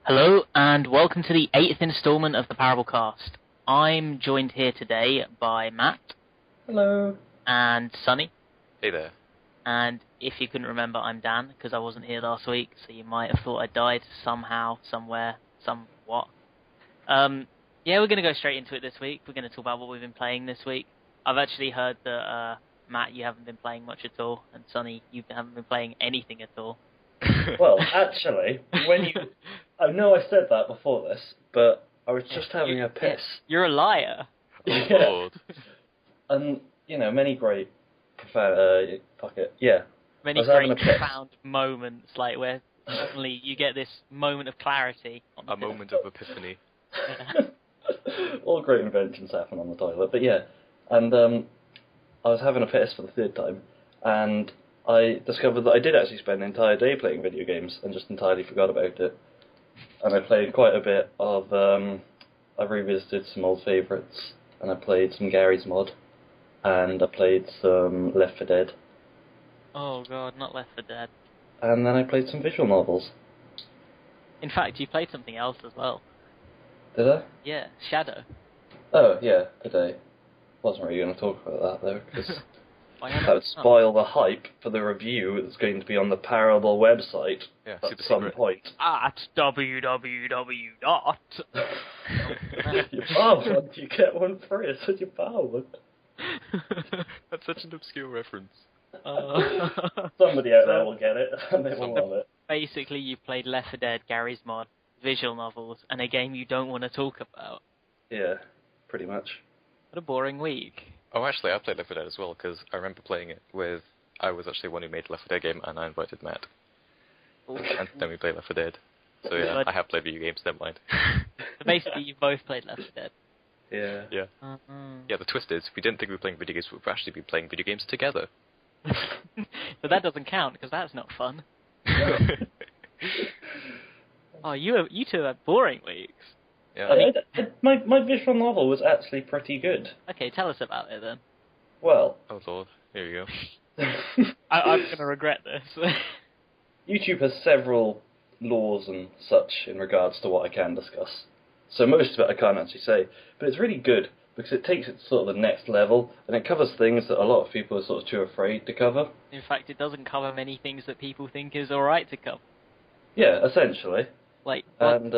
Hello, and welcome to the 8th installment of the Parable Cast. I'm joined here today by Matt. Hello. And Sonny. Hey there. And if you couldn't remember, I'm Dan, because I wasn't here last week, so you might have thought I died somehow, somewhere, somewhat. Yeah, we're going to go straight into it this week. We're going to talk about what we've been playing this week. I've actually heard that, Matt, you haven't been playing much at all, and Sonny, you haven't been playing anything at all. Well, actually, I know I said that before this, but I was just having a piss. You're a liar. Oh, Lord. And, many great fuck it. Yeah. Many great profound moments, like where suddenly you get this moment of clarity. A moment of epiphany. All great inventions happen on the toilet, but yeah. And I was having a piss for the third time, and I discovered that I did actually spend an entire day playing video games and just entirely forgot about it. And I played quite a bit of, I revisited some old favourites, and I played some Garry's Mod, and I played some Left 4 Dead. Oh god, not Left 4 Dead. And then I played some visual novels. In fact, you played something else as well. Did I? Yeah, Shadow. Oh, yeah, today. Wasn't really going to talk about that, though, because that would Oh. spoil the hype for the review that's going to be on the Parable website at some point. At www. You buy one, you get one free. It's such a power one. That's such an obscure reference. Somebody out there will get it, and they will love it. Basically, you played Left 4 Dead, Garry's Mod, visual novels, and a game you don't want to talk about. Yeah, pretty much. What a boring week. Oh, actually, I played Left 4 Dead as well, because I remember playing it with... I was actually the one who made the Left 4 Dead game, and I invited Matt. And then we played Left 4 Dead. So yeah, I have played video games, never mind. So basically, you both played Left 4 Dead. Yeah. Yeah. Yeah, the twist is, we didn't think we were playing video games, we've actually been playing video games together. But that doesn't count, because that's not fun. Oh, you two had boring weeks. Yeah. My visual novel was actually pretty good. Okay, tell us about it then. Well... Oh lord, here you go. I'm going to regret this. YouTube has several laws and such in regards to what I can discuss. So most of it I can't actually say. But it's really good, because it takes it to sort of the next level, and it covers things that a lot of people are sort of too afraid to cover. In fact, it doesn't cover many things that people think is alright to cover. Yeah, essentially. Like, and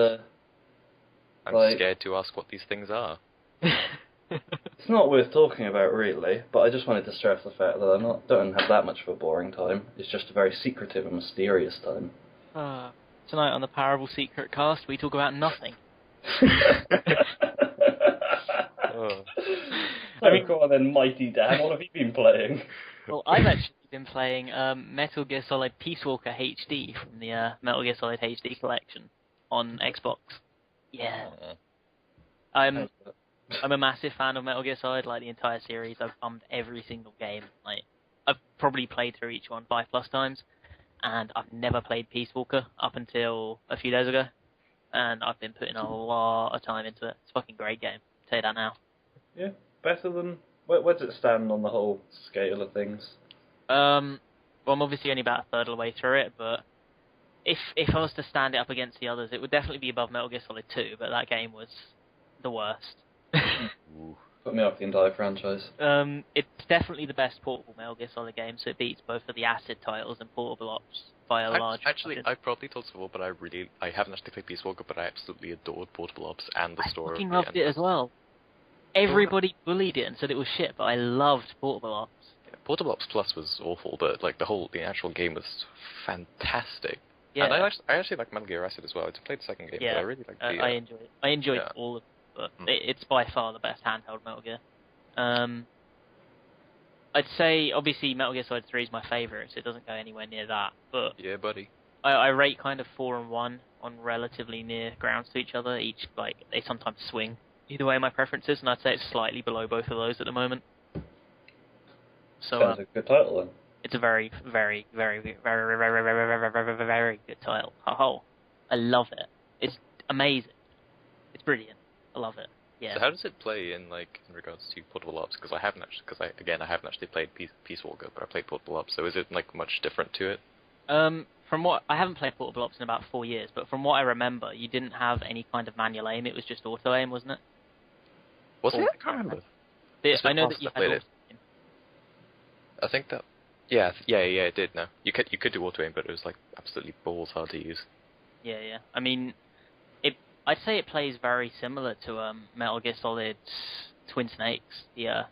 I'm scared to ask what these things are. It's not worth talking about, really, but I just wanted to stress the fact that I don't have that much of a boring time. It's just a very secretive and mysterious time. Tonight on the Parable Secret Cast, we talk about nothing. Go on then, Mighty Dan, what have you been playing? Well, I've actually been playing Metal Gear Solid Peace Walker HD from the Metal Gear Solid HD collection on Xbox. Yeah. I'm a massive fan of Metal Gear Solid, like the entire series. I've bumped every single game. Like, I've probably played through each one 5+ times, and I've never played Peace Walker up until a few days ago, and I've been putting a lot of time into it. It's a fucking great game, I'll tell you that now. Yeah, better than... Where does it stand on the whole scale of things? Well, I'm obviously only about a third of the way through it, but if I was to stand it up against the others, it would definitely be above Metal Gear Solid 2, but that game was the worst. Put me off the entire franchise. It's definitely the best portable Metal Gear Solid game, so it beats both of the Acid titles and Portable Ops by a large Actually, margin. I've probably told before, but I haven't actually played Peace Walker, but I absolutely adored Portable Ops and the story. I fucking loved it as well. Everybody bullied it and said it was shit, but I loved Portable Ops. Yeah, Portable Ops Plus was awful, but like the actual game was fantastic. Yeah. And I actually like Metal Gear Acid as well. I just played the second game, but I really liked the... I enjoyed all of it, but it's by far the best handheld Metal Gear. I'd say, obviously, Metal Gear Solid 3 is my favourite, so it doesn't go anywhere near that, but... Yeah, buddy. I rate kind of 4 and 1 on relatively near grounds to each other. Each, like, they sometimes swing either way my preferences, and I'd say it's slightly below both of those at the moment. So, Sounds like a good title then. It's a very, very, very, very, very, very, very, very, very good title. Oh, I love it. It's amazing. It's brilliant. I love it. Yeah. So how does it play in regards to Portable Ops? Because I haven't actually played Peace Walker, but I played Portable Ops. So is it much different to it? from what I haven't played Portable Ops in about 4 years, but from what I remember, you didn't have any kind of manual aim. It was just auto aim, wasn't it? Was it? I can't remember. I know that you had auto aim. I think that. Yeah, it did. No, you could do auto aim, but it was like absolutely balls hard to use. Yeah. I mean, I'd say it plays very similar to Metal Gear Solid Twin Snakes, the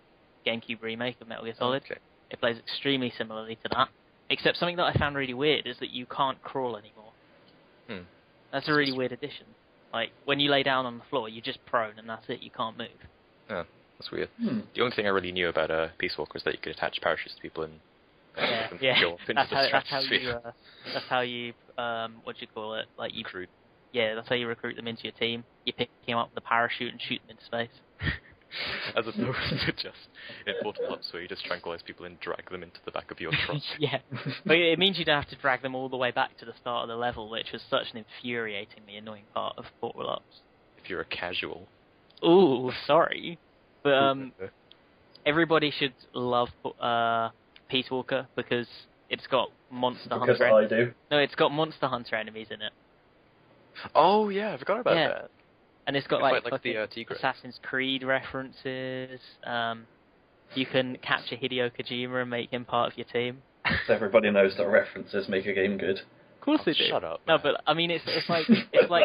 GameCube remake of Metal Gear Solid. Okay. It plays extremely similarly to that. Except something that I found really weird is that you can't crawl anymore. That's a really weird addition. Like, when you lay down on the floor, you're just prone and that's it, you can't move. Yeah, that's weird. The only thing I really knew about Peace Walker is that you could attach parachutes to people and go up into the stratosphere. That's how you what do you call it? Like you recruit. Yeah, that's how you recruit them into your team. You pick them up with a parachute and shoot them into space. As opposed to just in Portable Ops where you just tranquilize people and drag them into the back of your truck. Yeah, but it means you don't have to drag them all the way back to the start of the level, which was such an infuriatingly annoying part of Portable Ops. If you're a casual. Ooh, sorry. But everybody should love Peace Walker because it's got Monster Hunter. Because I do. No, it's got Monster Hunter enemies in it. Oh yeah, I forgot about that. And it's got like the Tigre. Assassin's Creed references. You can capture Hideo Kojima and make him part of your team. So everybody knows that references make a game good. Of course they do. Shut up. No, Man. but I mean it's like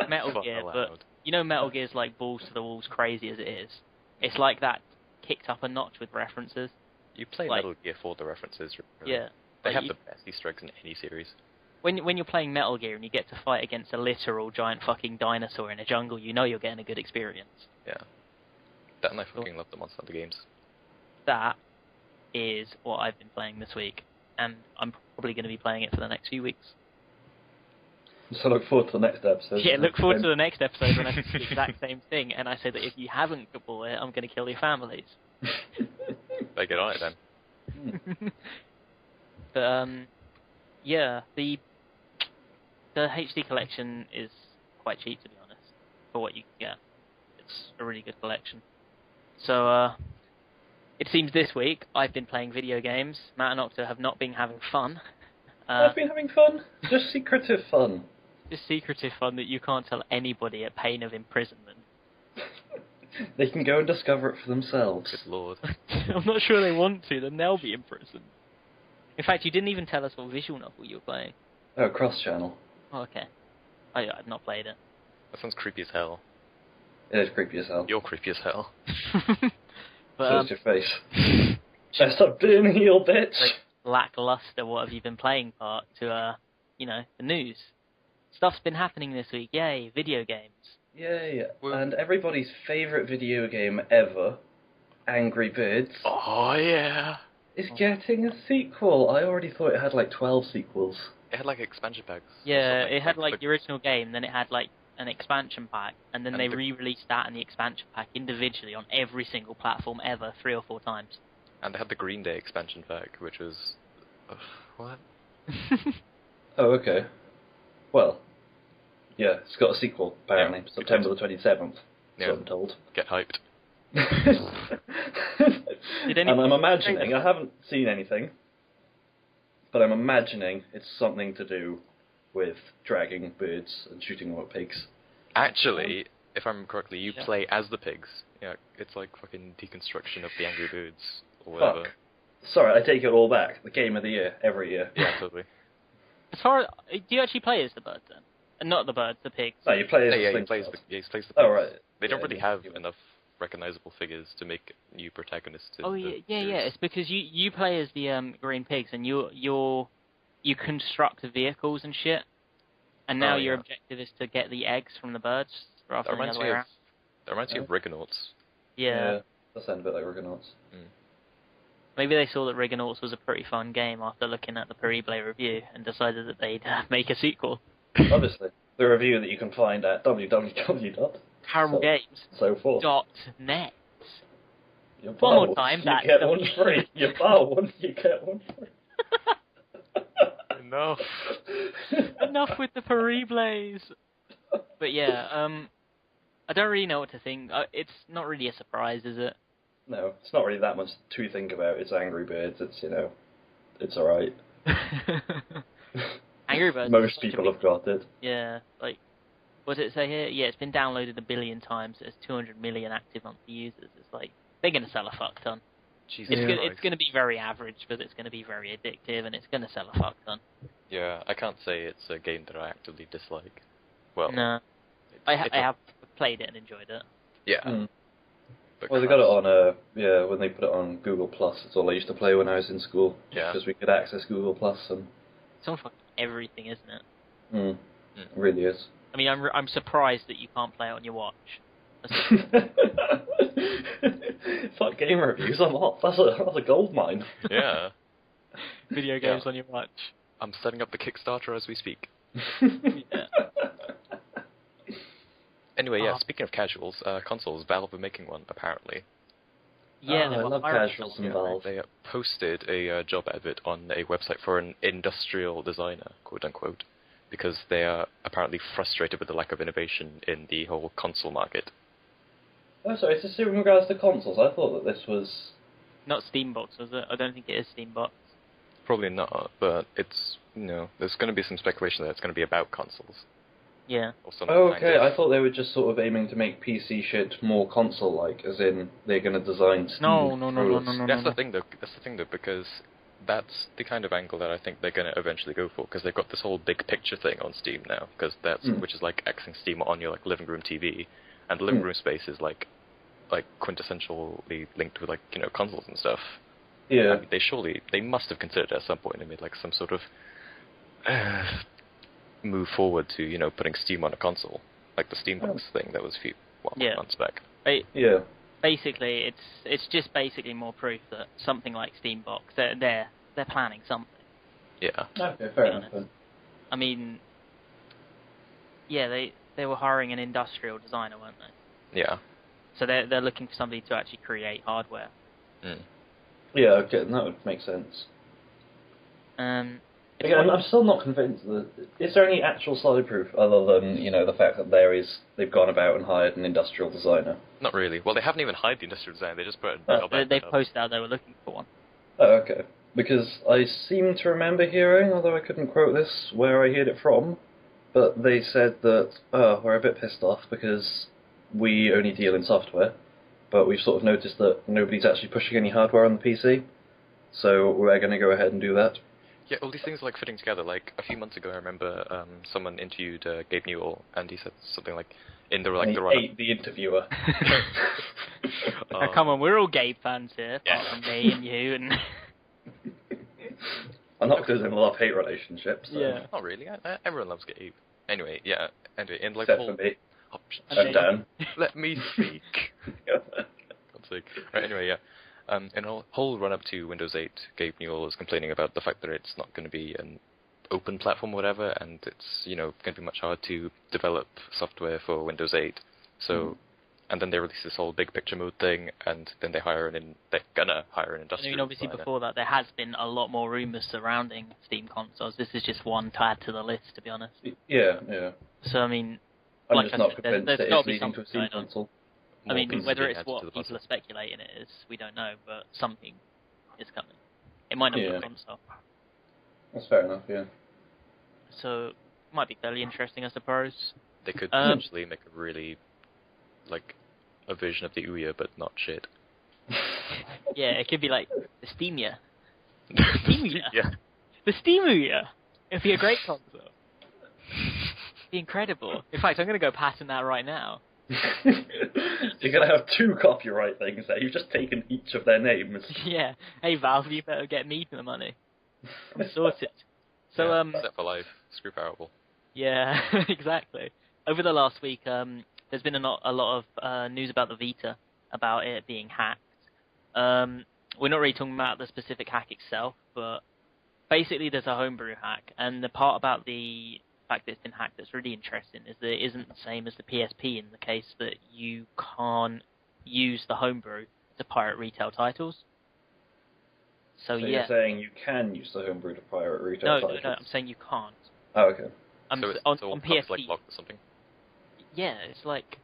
Metal Gear, but you know Metal Gear's like balls to the walls crazy as it is. It's like that kicked up a notch with references. You play Metal Gear for the references. Really. Yeah. They have the best Easter eggs in any series. When you're playing Metal Gear and you get to fight against a literal giant fucking dinosaur in a jungle, you know you're getting a good experience. Yeah. That and I fucking love the Monster Hunter games. That is what I've been playing this week, and I'm probably going to be playing it for the next few weeks. So look forward to the next episode. Yeah, look forward to the next episode when I do the exact same thing, and I say that if you haven't bought it, I'm going to kill your families. Better get on it then. But yeah, the HD collection is quite cheap, to be honest, for what you can get. It's a really good collection. So, it seems this week I've been playing video games. Matt and Octo have not been having fun. I've been having fun. Just secretive fun. Just secretive fun that you can't tell anybody at pain of imprisonment. They can go and discover it for themselves. Good lord. I'm not sure they want to, then they'll be imprisoned. In fact, you didn't even tell us what visual novel you were playing. Oh, cross-channel. Oh, okay. I've not played it. That sounds creepy as hell. It is creepy as hell. You're creepy as hell. But, so is your face. Best up doing heel, bitch! Like, lackluster, what have you been playing part to, the news. Stuff's been happening this week, yay, video games. Yay, and everybody's favourite video game ever, Angry Birds. Oh, yeah. Is getting a sequel. I already thought it had like 12 sequels. It had like expansion packs. Yeah, it had like the original game, then it had like an expansion pack, and then they re-released that and the expansion pack individually on every single platform ever, 3 or 4 times. And they had the Green Day expansion pack, which was... what? Oh, okay. Well, yeah, it's got a sequel, apparently. Yeah, September the 27th, yeah. so I'm told. Get hyped. And I'm imagining, I haven't seen anything, but I'm imagining it's something to do with dragging birds and shooting them at pigs. Actually, if I remember correctly, you play as the pigs. Yeah, it's like fucking deconstruction of the Angry Birds, or whatever. Fuck. Sorry, I take it all back. The game of the year, every year. Yeah, totally. As far as, do you actually play as the bird then? Not the birds, the pigs. No, you play as he plays the pigs. Oh, right. They don't really have enough recognizable figures to make new protagonists. It's because you play as the green pigs, and you construct the vehicles and shit, and now your objective is to get the eggs from the birds rather than the other way around. That reminds me of Rigonauts. Yeah. That sounds a bit like Rigonauts. Maybe they saw that Rigonauts was a pretty fun game after looking at the Perible review and decided that they'd make a sequel. Obviously. The review that you can find at www.terriblegames.net. One more time, you get one free. You buy one, you get one free. Enough. Enough with the Peribles. But yeah, I don't really know what to think. It's not really a surprise, is it? No, it's not really that much to think about. It's Angry Birds. It's, it's alright. Angry Birds. Most people have got it. Yeah, like, what does it say here? Yeah, it's been downloaded 1 billion times. There's 200 million active monthly users. It's like, they're going to sell a fuck ton. Jesus It's going to be very average, but it's going to be very addictive, and it's going to sell a fuck ton. Yeah, I can't say it's a game that I actively dislike. Well, No. I have played it and enjoyed it. Yeah. Mm. But Well, they got it on, when they put it on Google Plus. It's all I used to play when I was in school. Yeah. Because we could access Google Plus and... It's on fucking everything, isn't it? It really is. I mean, I'm surprised that you can't play it on your watch. Fuck game reviews, I'm off. That's a gold mine. Yeah. Video games on your watch. I'm setting up the Kickstarter as we speak. Yeah. Anyway, yeah, speaking of casuals, consoles, Valve are making one, apparently. Yeah, I love casuals and Valve. They posted a job advert on a website for an industrial designer, quote-unquote, because they are apparently frustrated with the lack of innovation in the whole console market. Oh, sorry, is this in regards to consoles? I thought that this was... Not Steambox, was it? I don't think it is Steambox. Probably not, but it's, there's going to be some speculation that it's going to be about consoles. Yeah. Or some Oh, kind okay, of... I thought they were just sort of aiming to make PC shit more console-like, as in they're going to design Steam No. That's the thing, though, because that's the kind of angle that I think they're going to eventually go for, because they've got this whole big picture thing on Steam now, because which is like accessing Steam on your living room TV, and the living room space is like quintessentially linked with consoles and stuff. Yeah. I mean, they must have considered at some point and made some sort of move forward to putting Steam on a console, like the Steambox thing that was a few months back. Yeah. Basically, it's just basically more proof that something like Steambox, they're planning something. Yeah. Okay, fair enough then. I mean, yeah, they were hiring an industrial designer, weren't they? Yeah. So they're looking for somebody to actually create hardware. Mm. Yeah, okay, that would make sense. Again, I'm still not convinced that... Is there any actual solid proof other than, the fact that they've gone about and hired an industrial designer? Not really. Well, they haven't even hired the industrial designer, they just put They posted out they were looking for one. Oh, okay. Because I seem to remember hearing, although I couldn't quote this where I heard it from, but they said that, we're a bit pissed off because we only deal in software, but we've sort of noticed that nobody's actually pushing any hardware on the PC, so we're going to go ahead and do that. Yeah, all these things are fitting together. Like a few months ago, I remember someone interviewed Gabe Newell, and he said something like, "In the and the run." Ate the interviewer. Now, come on, we're all Gabe fans here, apart from me and you and. I'm not because in a love-hate relationship. So. Yeah. Not really. Everyone loves Gabe. Anyway, yeah. Anyway, in Except the whole... for me. Oh, I'm Dan. Let me speak. God's sake. Right, anyway, yeah. In a whole run-up to Windows 8, Gabe Newell was complaining about the fact that it's not going to be an open platform or whatever, and it's, going to be much harder to develop software for Windows 8. So, and then they release this whole big picture mode thing, and then they're gonna hire an industrial I mean, obviously designer. before that, there has been a lot more rumours surrounding Steam consoles. This is just one to add to the list, to be honest. Yeah. So, I mean, I'm like just I not said, convinced there's that got it's to be leading to something a Steam going on. console. I mean, pieces whether being it's added what to the people puzzle. are speculating it is, we don't know, but something is coming. It might not be a console. That's fair enough, yeah. So, it might be fairly interesting, I suppose. They could potentially make a really, a version of the Ouya, but not shit. Yeah, it could be like the Steamia. The Steamia? Yeah. The Steamia! It'd be a great console. It'd be incredible. In fact, I'm going to go patent that right now. You're going to have 2 copyright things there. You've just taken each of their names. Yeah. Hey, Valve, you better get me the money. I'm sorted. So, Set for life. Screw Parable. Yeah, exactly. Over the last week, there's been a lot of news about the Vita, about it being hacked. We're not really talking about the specific hack itself, but basically there's a homebrew hack, and the part about the fact that it's been hacked that's really interesting is that it isn't the same as the PSP in the case that you can't use the homebrew to pirate retail titles. So yeah. You're saying you can use the homebrew to pirate retail titles? No, I'm saying you can't. Oh, okay. So it's on all PSP. like locked or something? Yeah, it's like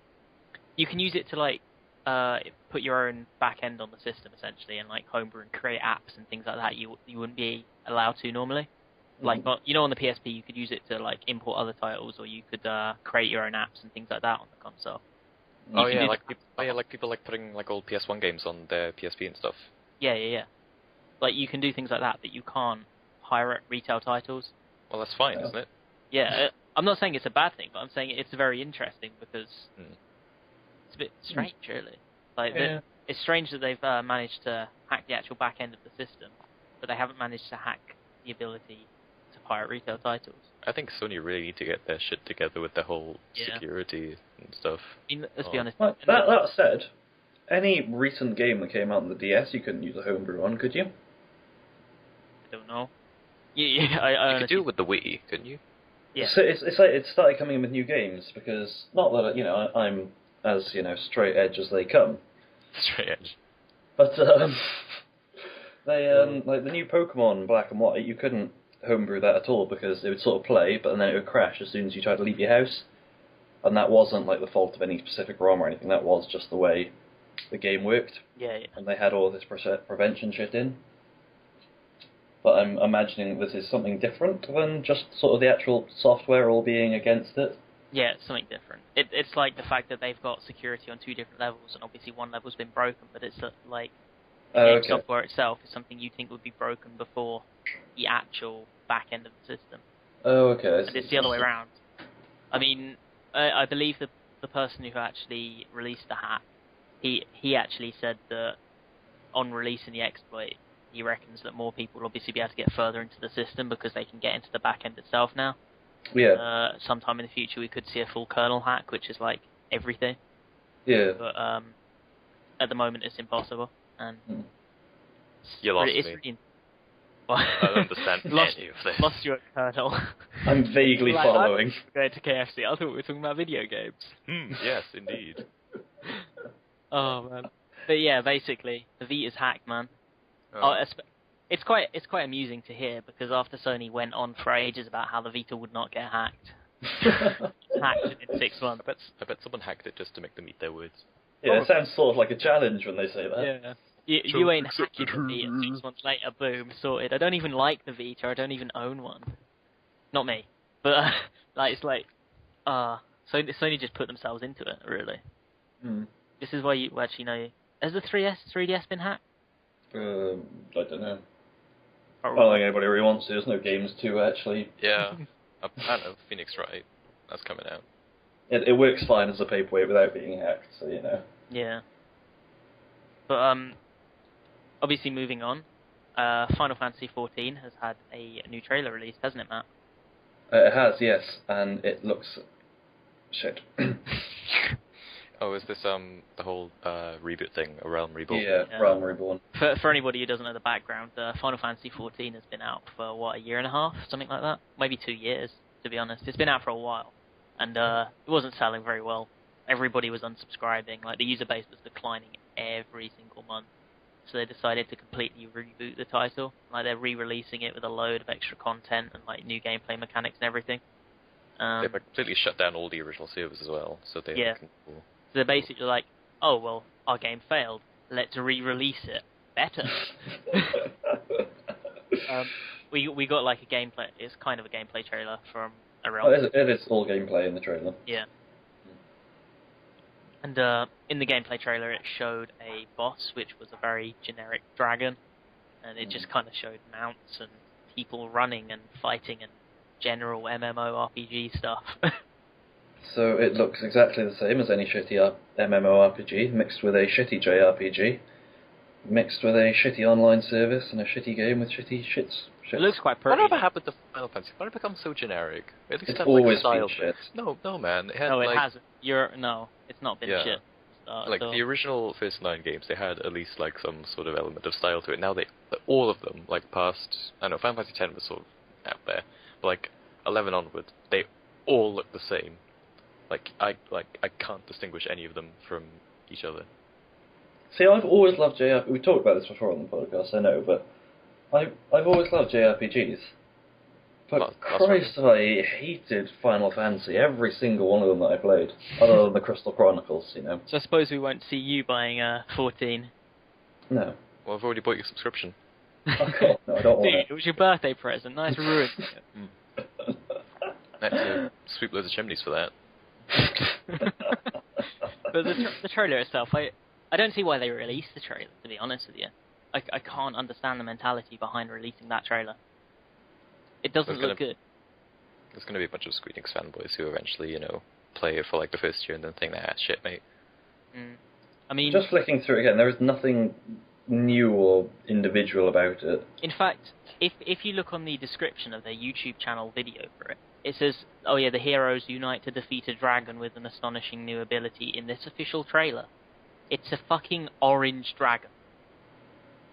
you can use it to put your own back end on the system essentially, and homebrew and create apps and things like that you wouldn't be allowed to normally. like on the PSP, you could use it to like import other titles, or you could create your own apps and things like that on the console. Like people like putting like old PS1 games on their PSP and stuff. Yeah. Like you can do things like that, but you can't pirate retail titles. Well, that's fine, isn't it? Yeah, I'm not saying it's a bad thing, but I'm saying it's very interesting because it's a bit strange, really. Like it's strange that they've managed to hack the actual back end of the system, but they haven't managed to hack the ability to pirate retail titles. I think Sony really need to get their shit together with the whole security and stuff. I mean, let's be honest. Well, that said, any recent game that came out on the DS, you couldn't use a homebrew on, could you? I don't know. I you could do it with the Wii, couldn't you? Yeah. So it's like it started coming in with new games because not that I'm as straight edge as they come. Straight edge. But they like the new Pokemon Black and White, you couldn't homebrew that at all because it would sort of play, but then it would crash as soon as you tried to leave your house. And that wasn't like the fault of any specific ROM or anything. That was just the way the game worked. Yeah. And they had all this prevention shit in. But I'm imagining this is something different than just sort of the actual software all being against it. Yeah, it's something different. It's like the fact that they've got security on 2 different levels, and obviously one level's been broken, but it's like the game software itself is something you think would be broken before the actual back end of the system. Oh, okay. And it's the other way around. I mean, I believe the person who actually released the hack, he actually said that on releasing the exploit, he reckons that more people will obviously be able to get further into the system because they can get into the back end itself now. Yeah. Sometime in the future we could see a full kernel hack, which is like everything. Yeah. But at the moment it's impossible. And you lost me. Really, I don't understand any of this. Lost you at kernel. I'm vaguely following. Going to KFC. I thought we were talking about video games. Yes, indeed. Oh man. But yeah, basically the Vita's hacked, man. It's quite amusing to hear because after Sony went on for ages about how the Vita would not get hacked, hacked it in 6 months. I bet someone hacked it just to make them eat their words. Yeah, it sounds sort of like a challenge when they say that. Yeah. You ain't hacking the Vita. 6 months later, boom, sorted. I don't even like the Vita. I don't even own one. Not me, but Sony just put themselves into it, really. This is why you actually know. Has the 3DS been hacked? I don't know. I don't think anybody really wants to. There's no games to actually. Yeah, I don't know. Phoenix Wright, that's coming out. It works fine as a paperweight without being hacked, so Yeah. But obviously moving on, Final Fantasy XIV has had a new trailer released, hasn't it, Matt? It has, yes, and it looks shit. Oh, is this the whole reboot thing, A Realm Reborn? Yeah, Realm Reborn. For anybody who doesn't know the background, Final Fantasy XIV has been out for, a year and a half? Something like that? Maybe 2 years, to be honest. It's been out for a while, and it wasn't selling very well. Everybody was unsubscribing, like the user base was declining every single month. So they decided to completely reboot the title. Like they're re-releasing it with a load of extra content and like new gameplay mechanics and everything. They've completely shut down all the original servers as well, so they So they're basically like, oh, well, our game failed. Let's re-release it. Better. We got like a gameplay. It's kind of a gameplay trailer from A Realm. It is all gameplay in the trailer. Yeah. And in the gameplay trailer, it showed a boss, which was a very generic dragon, and it just kind of showed mounts and people running and fighting and general MMORPG stuff. So it looks exactly the same as any shitty MMORPG, mixed with a shitty JRPG, mixed with a shitty online service and a shitty game with shitty shits. It looks quite pretty. Whatever happened to Final Fantasy? Why did it become so generic? At least it's always like, been shit. No, man. It had, no, it hasn't. It's not been shit. The original first 9 games, they had at least like some sort of element of style to it. Now all of them, like past, I don't know, Final Fantasy X was sort of out there, but like 11 onward, they all look the same. I can't distinguish any of them from each other. See, I've always loved JRPGs. We talked about this before on the podcast, I know, but I've always loved JRPGs. But Christ, I hated Final Fantasy, every single one of them that I played, other than the Crystal Chronicles, So I suppose we won't see you buying 14. No. Well, I've already bought your subscription. Fuck off. No, I don't want Dude, it. it was your birthday present. Nice ruin. I had to sweep loads of chimneys for that. But the trailer itself, I don't see why they released the trailer, to be honest with you. I can't understand the mentality behind releasing that trailer. It doesn't look good. There's going to be a bunch of Square Enix fanboys who eventually, play it for like the first year and then think, nah, shit, mate. I mean, just flicking through it again, there is nothing new or individual about it. In fact, if you look on the description of their YouTube channel video for it, it says, oh yeah, the heroes unite to defeat a dragon with an astonishing new ability in this official trailer. It's a fucking orange dragon.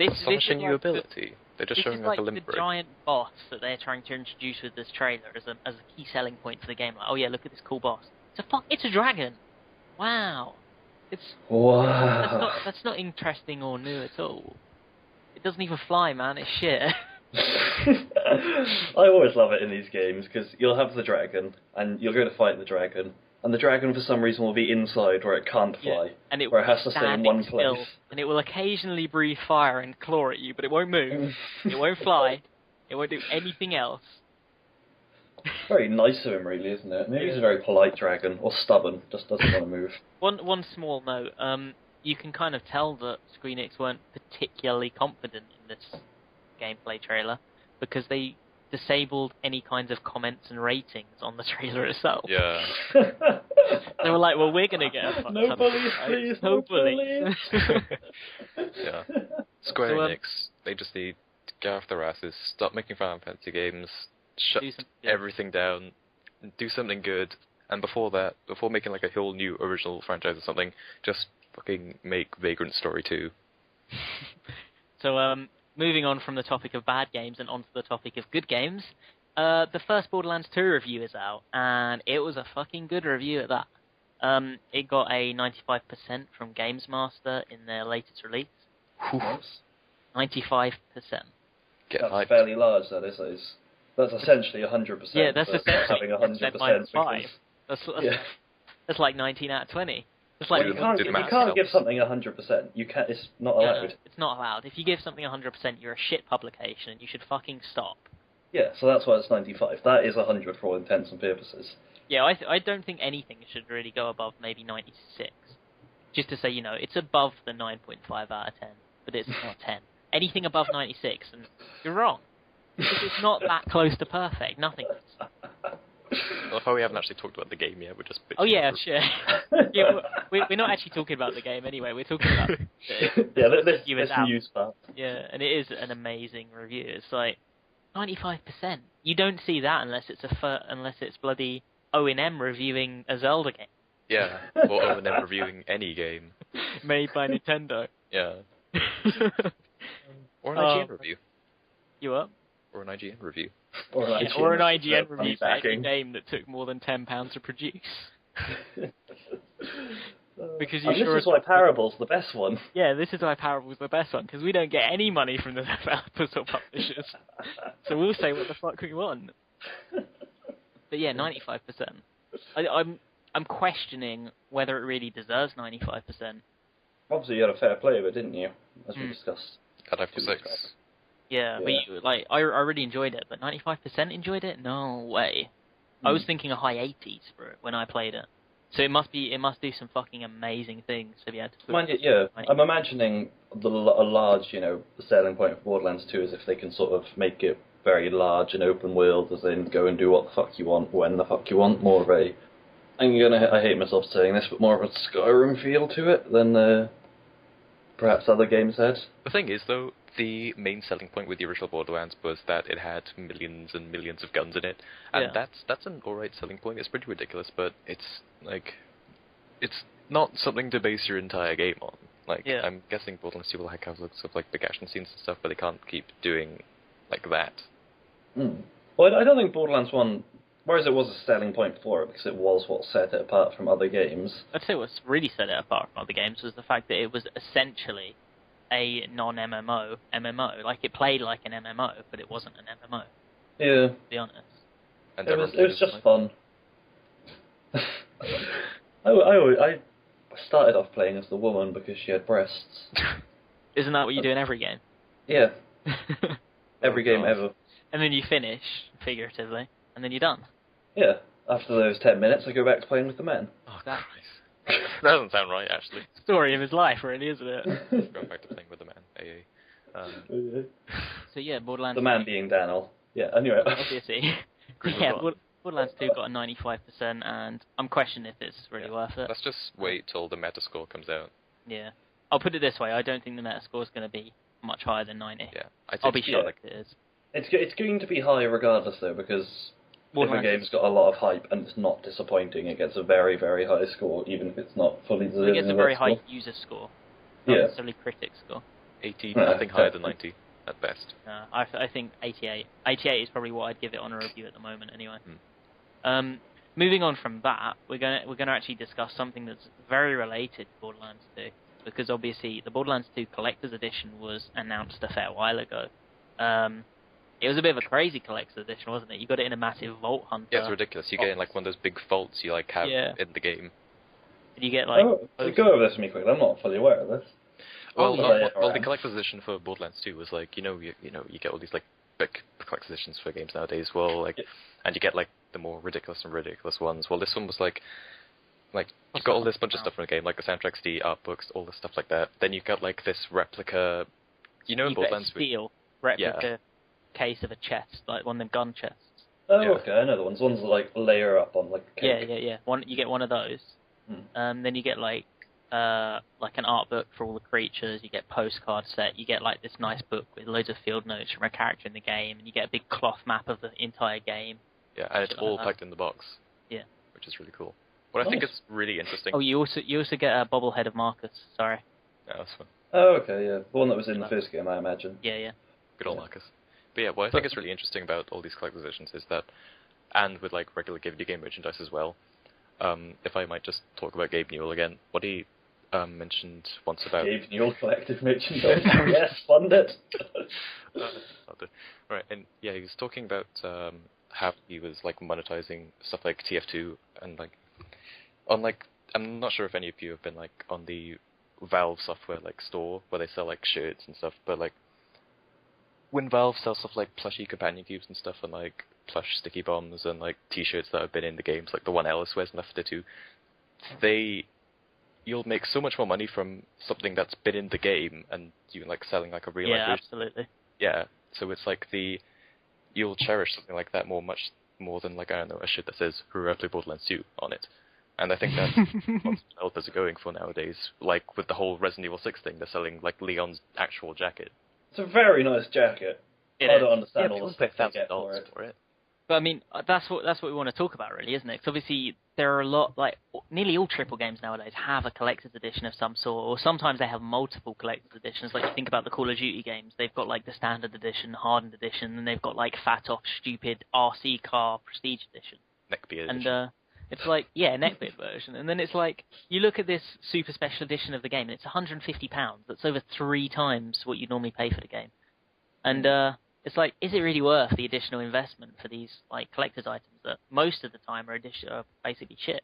Astonishing new ability? They're just showing like a limp the giant boss that they're trying to introduce with this trailer as a key selling point for the game. Like, oh yeah, look at this cool boss. It's a dragon. Wow. Wow. That's not interesting or new at all. It doesn't even fly, man. It's shit. I always love it in these games because you'll have the dragon and you'll go to fight the dragon, and the dragon for some reason will be inside where it can't fly, and where it has to stay in one still, place. And it will occasionally breathe fire and claw at you, but it won't move. It won't fly. It won't do anything else. Very nice of him, really, isn't it? Maybe he's a very polite dragon, or stubborn, just doesn't want to move. One small note, you can kind of tell that Square Enix weren't particularly confident in this gameplay trailer, because they disabled any kinds of comments and ratings on the trailer itself. Yeah. They were like, well, we're going to get a fuck No ton of bullies, right? please, No no bullies. Yeah. Square Enix, they just need to get off their asses, stop making Final Fantasy games, shut everything down, and do something good, and before making like a whole new original franchise or something, just fucking make Vagrant Story 2. So, moving on from the topic of bad games and onto the topic of good games, the first Borderlands 2 review is out, and it was a fucking good review at that. It got a 95% from GamesMaster in their latest release. 95%. That's fairly large, that is. That's essentially 100%. Yeah, that's essentially having 100%. That's like 19 out of 20. It's like you can't give something 100%. You can't. It's not allowed. No, it's not allowed. If you give something 100%, you're a shit publication, and you should fucking stop. Yeah, so that's why it's 95. That is 100 for all intents and purposes. Yeah, I don't think anything should really go above maybe 96. Just to say, it's above the 9.5 out of 10, but it's not 10. Anything above 96, and you're wrong. Because it's not that close to perfect. Nothing is. Well, we haven't actually talked about the game yet. We're just bitching. Oh yeah, sure. Yeah, we're not actually talking about the game anyway. We're talking about this news part. Yeah, and it is an amazing review. It's like 95%. You don't see that unless it's bloody O&M reviewing a Zelda game. Yeah, or O&M reviewing any game made by Nintendo. Yeah. Or an IGN review. You up? Or an IGN review. Or an IGN review for any game that took more than £10 to produce. Because this is why Parable's the best one. Yeah, this is why Parable's the best one, because we don't get any money from the developers or publishers. So we'll say what the fuck we want. But yeah, 95%. I'm questioning whether it really deserves 95%. Obviously you had a fair play of it, didn't you? As we discussed. At 6. Yeah, but I really enjoyed it, but 95% enjoyed it? No way. I was thinking a high 80s for it when I played it. So it must do some fucking amazing things to be able to... Mind you, yeah, I'm imagining a large, selling point of Borderlands 2 is if they can sort of make it very large and open world, as in go and do what the fuck you want, when the fuck you want, more of a... I hate myself saying this, but more of a Skyrim feel to it than perhaps other games had. The thing is, though, the main selling point with the original Borderlands was that it had millions and millions of guns in it, and that's an alright selling point. It's pretty ridiculous, but it's not something to base your entire game on. I'm guessing Borderlands 2 will have lots of big action scenes and stuff, but they can't keep doing like that. Well, I don't think Borderlands 1, whereas it was a selling point for it because it was what set it apart from other games. I'd say what's really set it apart from other games was the fact that it was essentially a non-MMO MMO. Like, it played like an MMO, but it wasn't an MMO. Yeah. To be honest. And it was just fun. I started off playing as the woman because she had breasts. Isn't that what you do in every game? Yeah. Every game God. ever. And then you finish, figuratively, and then you're done. Yeah. After those 10 minutes, I go back to playing with the men. Oh, That- Christ. That doesn't sound right, actually. Story of his life, really, isn't it? Going back to playing with the man, AA. So yeah, Borderlands. The man being Daniel. Yeah, anyway. Obviously. Chris Yeah, Rock. Borderlands 2 got a 95%, and I'm questioning if it's really worth it. Let's just wait till the Metascore comes out. Yeah. I'll put it this way, I don't think the Metascore is going to be much higher than 90. Yeah, I think I'll be shocked yeah. if it is. It's going to be high regardless, though, because if a Borderlands game's got a lot of hype and it's not disappointing, it gets a very, very high score, even if it's not fully It deserving gets a of very that high score. user score, not Yeah. necessarily critic score. 80, Yeah, nothing higher than definitely. 90 at best. I think 88. 88 is probably what I'd give it on a review at the moment, anyway. Hmm. Moving on from that, we're gonna actually discuss something that's very related to Borderlands 2, because obviously the Borderlands 2 Collector's Edition was announced a fair while ago. It was a bit of a crazy Collector's Edition, wasn't it? You got it in a massive Vault Hunter. Yeah, it's ridiculous. You get in like one of those big vaults you like have Yeah. in the game. And you get like... Go over this with me quickly. I'm not fully aware of this. Well, yeah. well, the collector's edition for Borderlands 2 was like, you get all these like big collector's editions for games nowadays. Well, like, and you get like the more ridiculous and ridiculous ones. Well, this one was like you got all this bunch of stuff from the game, like the soundtracks, the art books, all the stuff like that. Then you got like this replica, in you got a Borderlands. steel replica case of a chest, like one of them gun chests. Oh, Yeah. okay, I know the ones. Ones that like layer up on like cake. Yeah. You get one of those. Hmm. Then you get like an art book for all the creatures. You get postcard set. You get like this nice book with loads of field notes from a character in the game, and you get a big cloth map of the entire game. Yeah, and it's Shit like all that. packed in the box. Yeah. Which is really cool. What I think Nice. is really interesting. Oh, you also get a bobblehead of Marcus. Sorry. Yeah, that's fun. Oh, okay, yeah. The one that was in the first game, I imagine. Yeah. Good old Marcus. But yeah, what I think is really interesting about all these collector's editions is that, and with like regular video game merchandise as well, if I might just talk about Gabe Newell again, what he mentioned once about... Gabe Newell collective merchandise. Yes, fund it. Right, and yeah, he was talking about how he was like monetizing stuff like TF2 and like on like, I'm not sure if any of you have been like on the Valve software like store where they sell like shirts and stuff, but like when Valve sells stuff like plushy companion cubes and stuff and like plush sticky bombs and like t-shirts that have been in the games, like the one Ellis wears in Left 4 Dead 2, you'll make so much more money from something that's been in the game and you like selling like a real life version. Absolutely. Yeah, so it's like you'll cherish something like that much more than like, I don't know, a shit that says "Hooray, I play Borderlands 2" on it. And I think that's what developers are going for nowadays. Like with the whole Resident Evil 6 thing, they're selling like Leon's actual jacket. It's a very nice jacket. I don't understand all the pay stuff they get for $1,000 it. for it. But I mean, that's what we want to talk about, really, isn't it? Because obviously there are a lot, like nearly all triple games nowadays have a collector's edition of some sort, or sometimes they have multiple collector's editions. Like you think about the Call of Duty games, they've got like the standard edition, hardened edition, and they've got like fat off stupid RC car prestige edition. Neckbeard. And it's like, yeah, neckbeard version. And then it's like, you look at this super special edition of the game, and it's £150. That's over 3 times what you'd normally pay for the game. And it's like, is it really worth the additional investment for these like collector's items that most of the time are basically shit?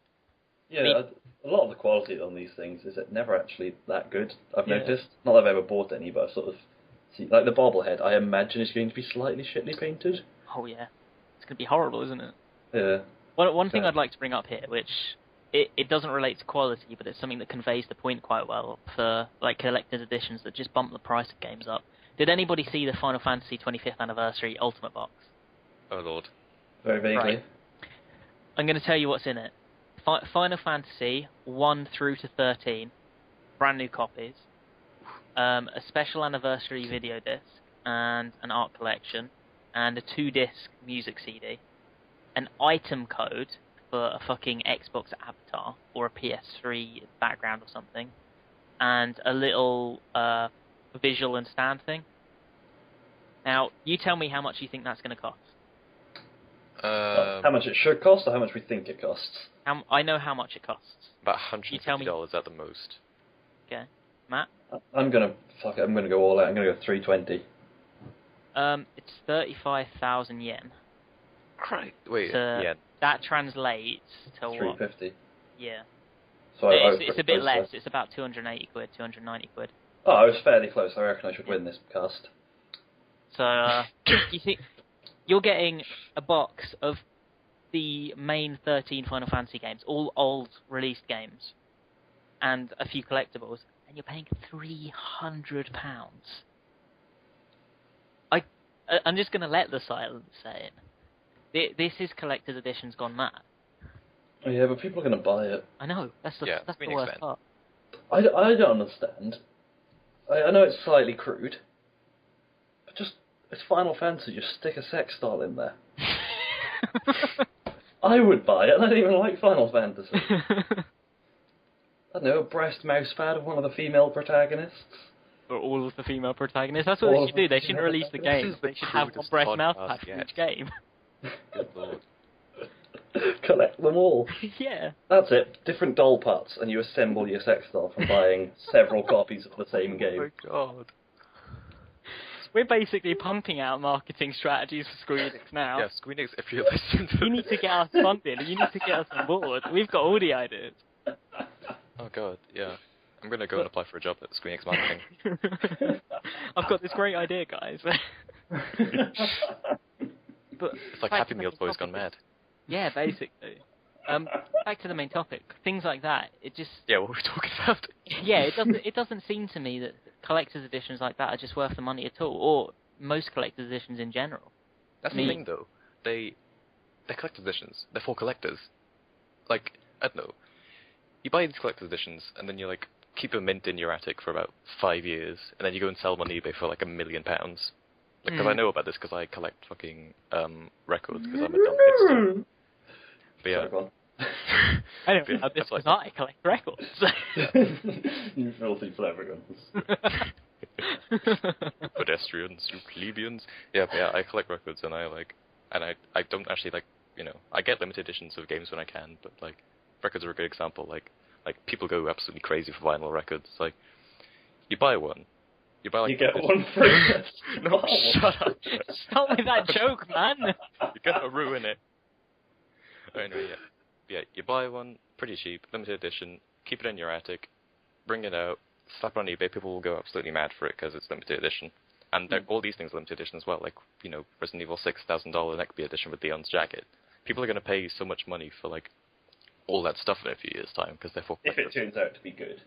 Yeah, a lot of the quality on these things is never actually that good, I've Yeah. noticed. Not that I've ever bought any, but I've sort of seen, like the bobblehead, I imagine is going to be slightly shittily painted. Oh yeah, it's going to be horrible, isn't it? Yeah. One thing Yeah. I'd like to bring up here, which it doesn't relate to quality, but it's something that conveys the point quite well for like collector's editions that just bump the price of games up. Did anybody see the Final Fantasy 25th Anniversary Ultimate Box? Oh lord. Very vaguely. Right. I'm going to tell you what's in it. Final Fantasy 1 through to 13, brand new copies, a special anniversary video disc, and an art collection, and a 2-disc music CD, an item code for a fucking Xbox avatar or a PS3 background or something, and a little visual and stand thing. Now, you tell me how much you think that's going to cost. How much it should cost, or how much we think it costs? I know how much it costs. About You tell me. $150 at the most. Okay, Matt? I'm gonna go all out. I'm gonna go 320. It's 35,000 yen. Right. Wait, So yeah. that translates to what? 350. Yeah. So It's a bit less. It's about 280 quid, 290 quid. Oh, I was fairly close. I reckon I should win this cast. So you think you're getting a box of the main 13 Final Fantasy games, all old released games, and a few collectibles, and you're paying £300. I'm just going to let the silence say it. This is collector's editions gone mad. Oh yeah, but people are going to buy it. I know, that's the Squeenix worst fan. part. I don't understand. I know it's slightly crude, but just, it's Final Fantasy, just stick a sex doll in there. I would buy it, and I don't even like Final Fantasy. I don't know, a breast mouse pad of one of the female protagonists. Or all of the female protagonists. That's what they should do. They shouldn't release the game. They should have one breast mouse pad for each game. Good lord. Collect them all. Yeah. That's it. Different doll parts, and you assemble your sex doll from buying several copies of the same game. Oh my god. We're basically pumping out marketing strategies for Square Enix now. Yeah, Squeenix, if you listen to You need to get us funded, and you need to get us on board. We've got all the ideas. Oh god, yeah. I'm gonna go and apply for a job at Squeenix Marketing. I've got this great idea, guys. But It's like back Happy to the Meal main Boys topic. gone mad. Yeah, basically. Back to the main topic. Things like that. It just Yeah, what were we talking about? yeah, it doesn't seem to me that collector's editions like that are just worth the money at all, or most collector's editions in general. That's the thing, though. They're collector's editions. They're for collectors. Like, I don't know. You buy these collector's editions, and then you, like, keep a mint in your attic for about 5 years, and then you go and sell them on eBay for, like, £1 million. Because I know about this, because I collect fucking records, because I'm a dumb hipster. But yeah. Sorry, go on. I don't know this because I collect records. You filthy flabbergans. Pedestrians, you plebeians. Yeah, but yeah, I collect records, and I don't actually, like, you know, I get limited editions of games when I can, but, like, records are a good example. Like people go absolutely crazy for vinyl records. Like, you buy one, you buy, like, you get one free. No, shut up. Stop with that joke, man. You're gonna ruin it. Anyway, yeah, you buy one, pretty cheap, limited edition, keep it in your attic, bring it out, slap it on eBay, people will go absolutely mad for it because it's limited edition. And all these things are limited edition as well, like, you know, Resident Evil 6 $1,000 Neckbeard edition with Leon's jacket. People are going to pay so much money for, like, all that stuff in a few years' time because they're for if it turns out to be good.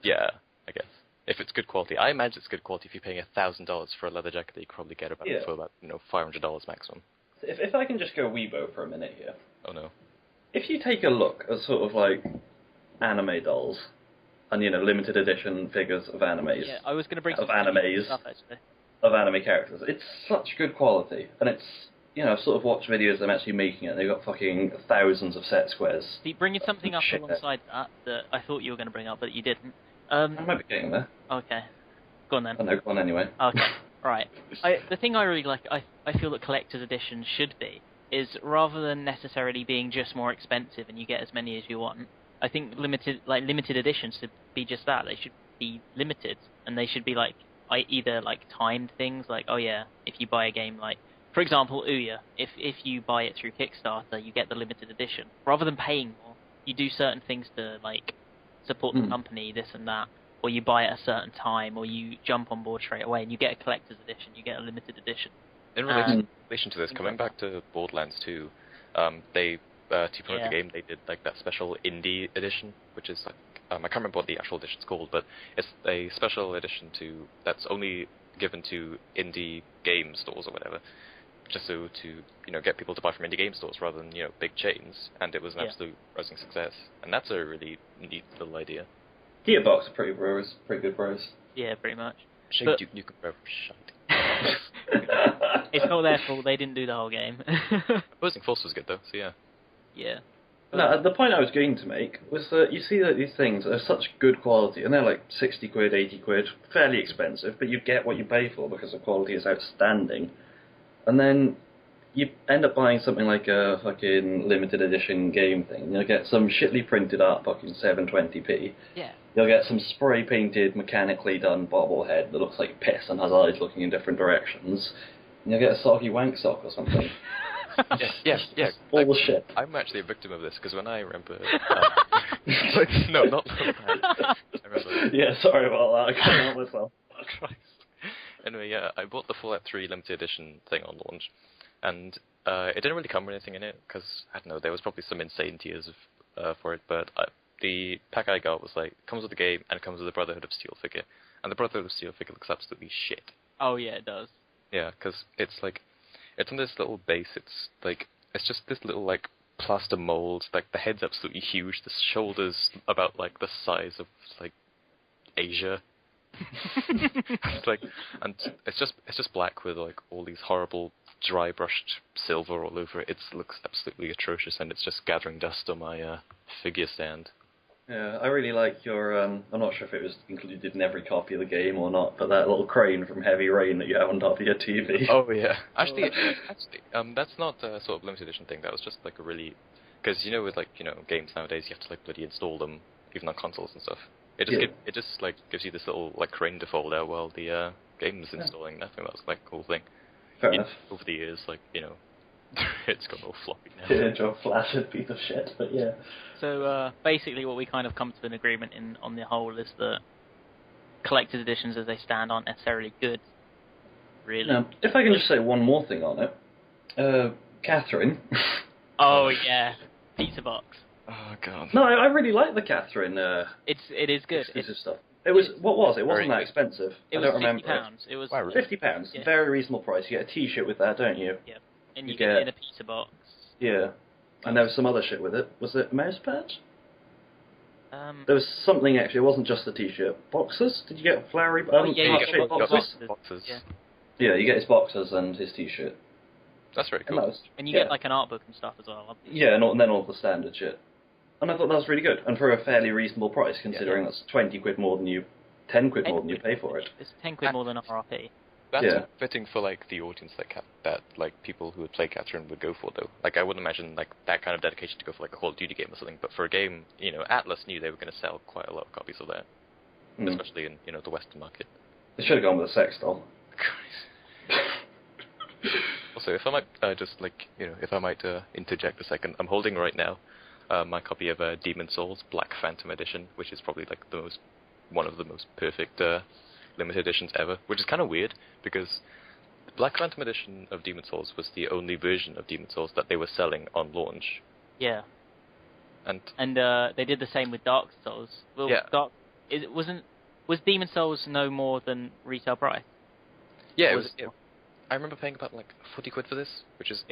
Yeah, I guess. If it's good quality. I imagine it's good quality. If you're paying $1,000 for a leather jacket, you can probably get about for about, you know, $500 maximum. If I can just go Weibo for a minute here. Oh no. If you take a look at sort of like anime dolls and, you know, limited edition figures of animes. Yeah, I was going to bring of some animes stuff, actually. Of anime characters. It's such good quality, and it's, you know, I've sort of watched videos of them actually making it. They've got fucking thousands of set squares. See, bringing something up alongside that I thought you were going to bring up, but you didn't. I might be getting there. Okay. Go on then. I know, go on anyway. Okay. Right. The thing I really like, I feel that collector's editions should be, is rather than necessarily being just more expensive and you get as many as you want, I think limited editions should be just that. They should be limited, and they should be like either like timed things, like, oh yeah, if you buy a game like, for example, Ouya, if you buy it through Kickstarter, you get the limited edition. Rather than paying more, you do certain things to like support the company, this and that, or you buy at a certain time, or you jump on board straight away and you get a collector's edition, you get a limited edition. In relation to this, coming back to Borderlands 2, they to promote the game, they did like that special indie edition, which is like I can't remember what the actual edition's called, but it's a special edition that's only given to indie game stores or whatever, just so to, you know, get people to buy from indie game stores rather than, you know, big chains. And it was an absolute rousing success, and that's a really neat little idea. Gearbox are pretty good bros. Yeah, pretty much. Shame you can throw shite. It's not their fault, they didn't do the whole game. Opposing Force was good though, so yeah. Yeah. No, the point I was going to make was that you see that these things are such good quality, and they're like 60 quid, 80 quid, fairly expensive, but you get what you pay for because the quality is outstanding. And then you end up buying something like a fucking limited edition game thing. You'll get some shittily printed art fucking 720p. Yeah. You'll get some spray painted, mechanically done bobblehead that looks like piss and has eyes looking in different directions. And you'll get a soggy wank sock or something. Yeah. Bullshit. I'm actually a victim of this because when I remember, no, not that. I remember. Yeah, sorry about that. I can't help myself. Christ. Anyway, I bought the Fallout 3 limited edition thing on launch, and it didn't really come with anything in it because I don't know, there was probably some insane tiers for it, but the pack I got was like comes with the game and it comes with the Brotherhood of Steel figure, and the Brotherhood of Steel figure looks absolutely shit. Oh yeah, it does. Yeah, because it's like it's on this little base. It's just this little like plaster mold. Like the head's absolutely huge. The shoulders about like the size of like Asia. It's like, and it's just black with like all these horrible dry brushed silver all over it. It looks absolutely atrocious, and it's just gathering dust on my figure stand. Yeah, I really like your, I'm not sure if it was included in every copy of the game or not, but that little crane from Heavy Rain that you have on top of your TV. Oh yeah, actually, that's not a sort of limited edition thing. That was just like a really, because with like games nowadays you have to like bloody install them even on consoles and stuff. It just like gives you this little like crane to fold out while the game is installing. I think that's like a cool thing. Fair enough. Over the years, like it's gone all floppy now. It's a flaccid piece of shit, but yeah. So basically, what we kind of come to an agreement on the whole is that collector's editions, as they stand, aren't necessarily good. Really. Now, if I can just say one more thing on it, Catherine. Oh yeah, pizza box. Oh god. No, I really like the Catherine. It is good. Exclusive stuff. It was what was it? It wasn't that expensive. It I was don't remember. £50. It was £50. Yeah. Very reasonable price. You get a T-shirt with that, don't you? Yeah. And you get it in a pizza box. Yeah. And there was some other shit with it. Was it a mouse pad? There was Um, something actually. It wasn't just a T-shirt. Boxers? Did you get flowery? yeah, you heart-shaped got boxes. Yeah. Yeah, you get his boxers and his T-shirt. That's very And cool. that was, And you get like an art book and stuff as well. yeah, and then all the standard shit. And I thought that was really good, and for a fairly reasonable price, considering that's 20 quid more than you, 10 quid more than you pay for it. It's 10 quid more than RRP. That's fitting for like the audience that like people who would play Catherine would go for though. Like I wouldn't imagine like that kind of dedication to go for like a Call of Duty game or something. But for a game, Atlas knew they were going to sell quite a lot of copies of that, especially in the Western market. They should have gone with a sex doll. Also, if I might just if I might interject a second, I'm holding right now my copy of Demon Souls Black Phantom Edition, which is probably like one of the most perfect limited editions ever, which is kind of weird because the Black Phantom Edition of Demon Souls was the only version of Demon Souls that they were selling on launch. Yeah. And they did the same with Dark Souls. Well, yeah. Was Demon Souls no more than retail price? Yeah, it was. Yeah. I remember paying about like 40 quid for this, which is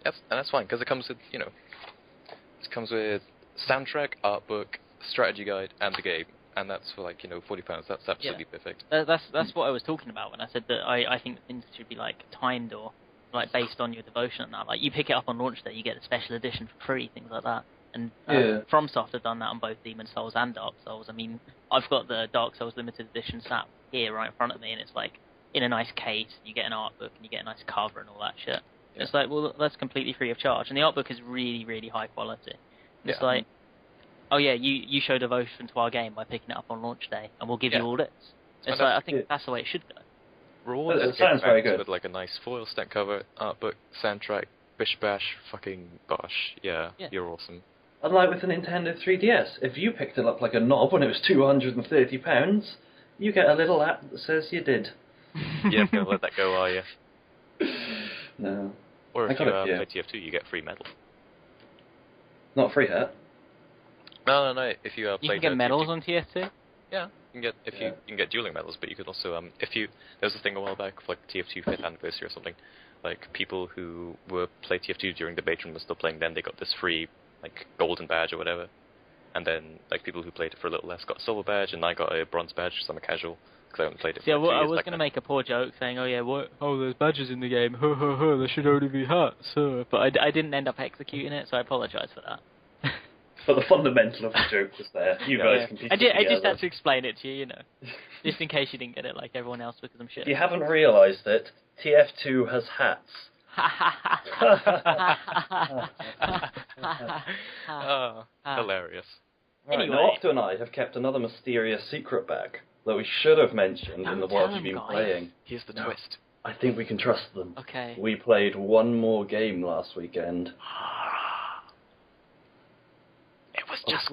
that's fine because it comes with it comes with soundtrack, art book, strategy guide, and the game. And that's for like £40. That's absolutely perfect. That's what I was talking about when I said that I think things should be like timed or like based on your devotion and that. Like you pick it up on launch day, you get a special edition for free, things like that. And FromSoft have done that on both Demon Souls and Dark Souls. I mean, I've got the Dark Souls limited edition sat here right in front of me, and it's like in a nice case. You get an art book and you get a nice cover and all that shit. Yeah. It's like, well, that's completely free of charge, and the art book is really, really high quality. And it's like, oh yeah, you show devotion to our game by picking it up on launch day, and we'll give you all this. It's like, I think that's the way it should go. Reward it sounds very good. With like a nice foil stack cover, art book, soundtrack, bish bash, fucking bosh. Yeah, you're awesome. Unlike with the Nintendo 3DS, if you picked it up like a knob when it was £230, you get a little app that says you did. You're not going to let that go, are you? No. Or if you play TF2, you get free medal. Not a free hat. No. If you play, you can get medals on TF2. Yeah, you can get dueling medals, but you could also there was a thing a while back for like TF2 5th anniversary or something. Like people who were play TF2 during the beta and were still playing, then they got this free like golden badge or whatever. And then like people who played it for a little less got a silver badge, and I got a bronze badge because I'm a casual. Because I haven't played it for I was going to make a poor joke saying, oh yeah, there's badges in the game, there should only be hats, but I didn't end up executing it, so I apologise for that. But the fundamental of the joke was there. You guys can piece it together. I just had to explain it to you, just in case you didn't get it like everyone else because I'm shit. If you haven't realised it, TF2 has hats. Hilarious. Right, anyway. now Octo and I have kept another mysterious secret back that we should have mentioned in the What You've Been Playing. Here's the twist. I think we can trust them. Okay. We played one more game last weekend. It was just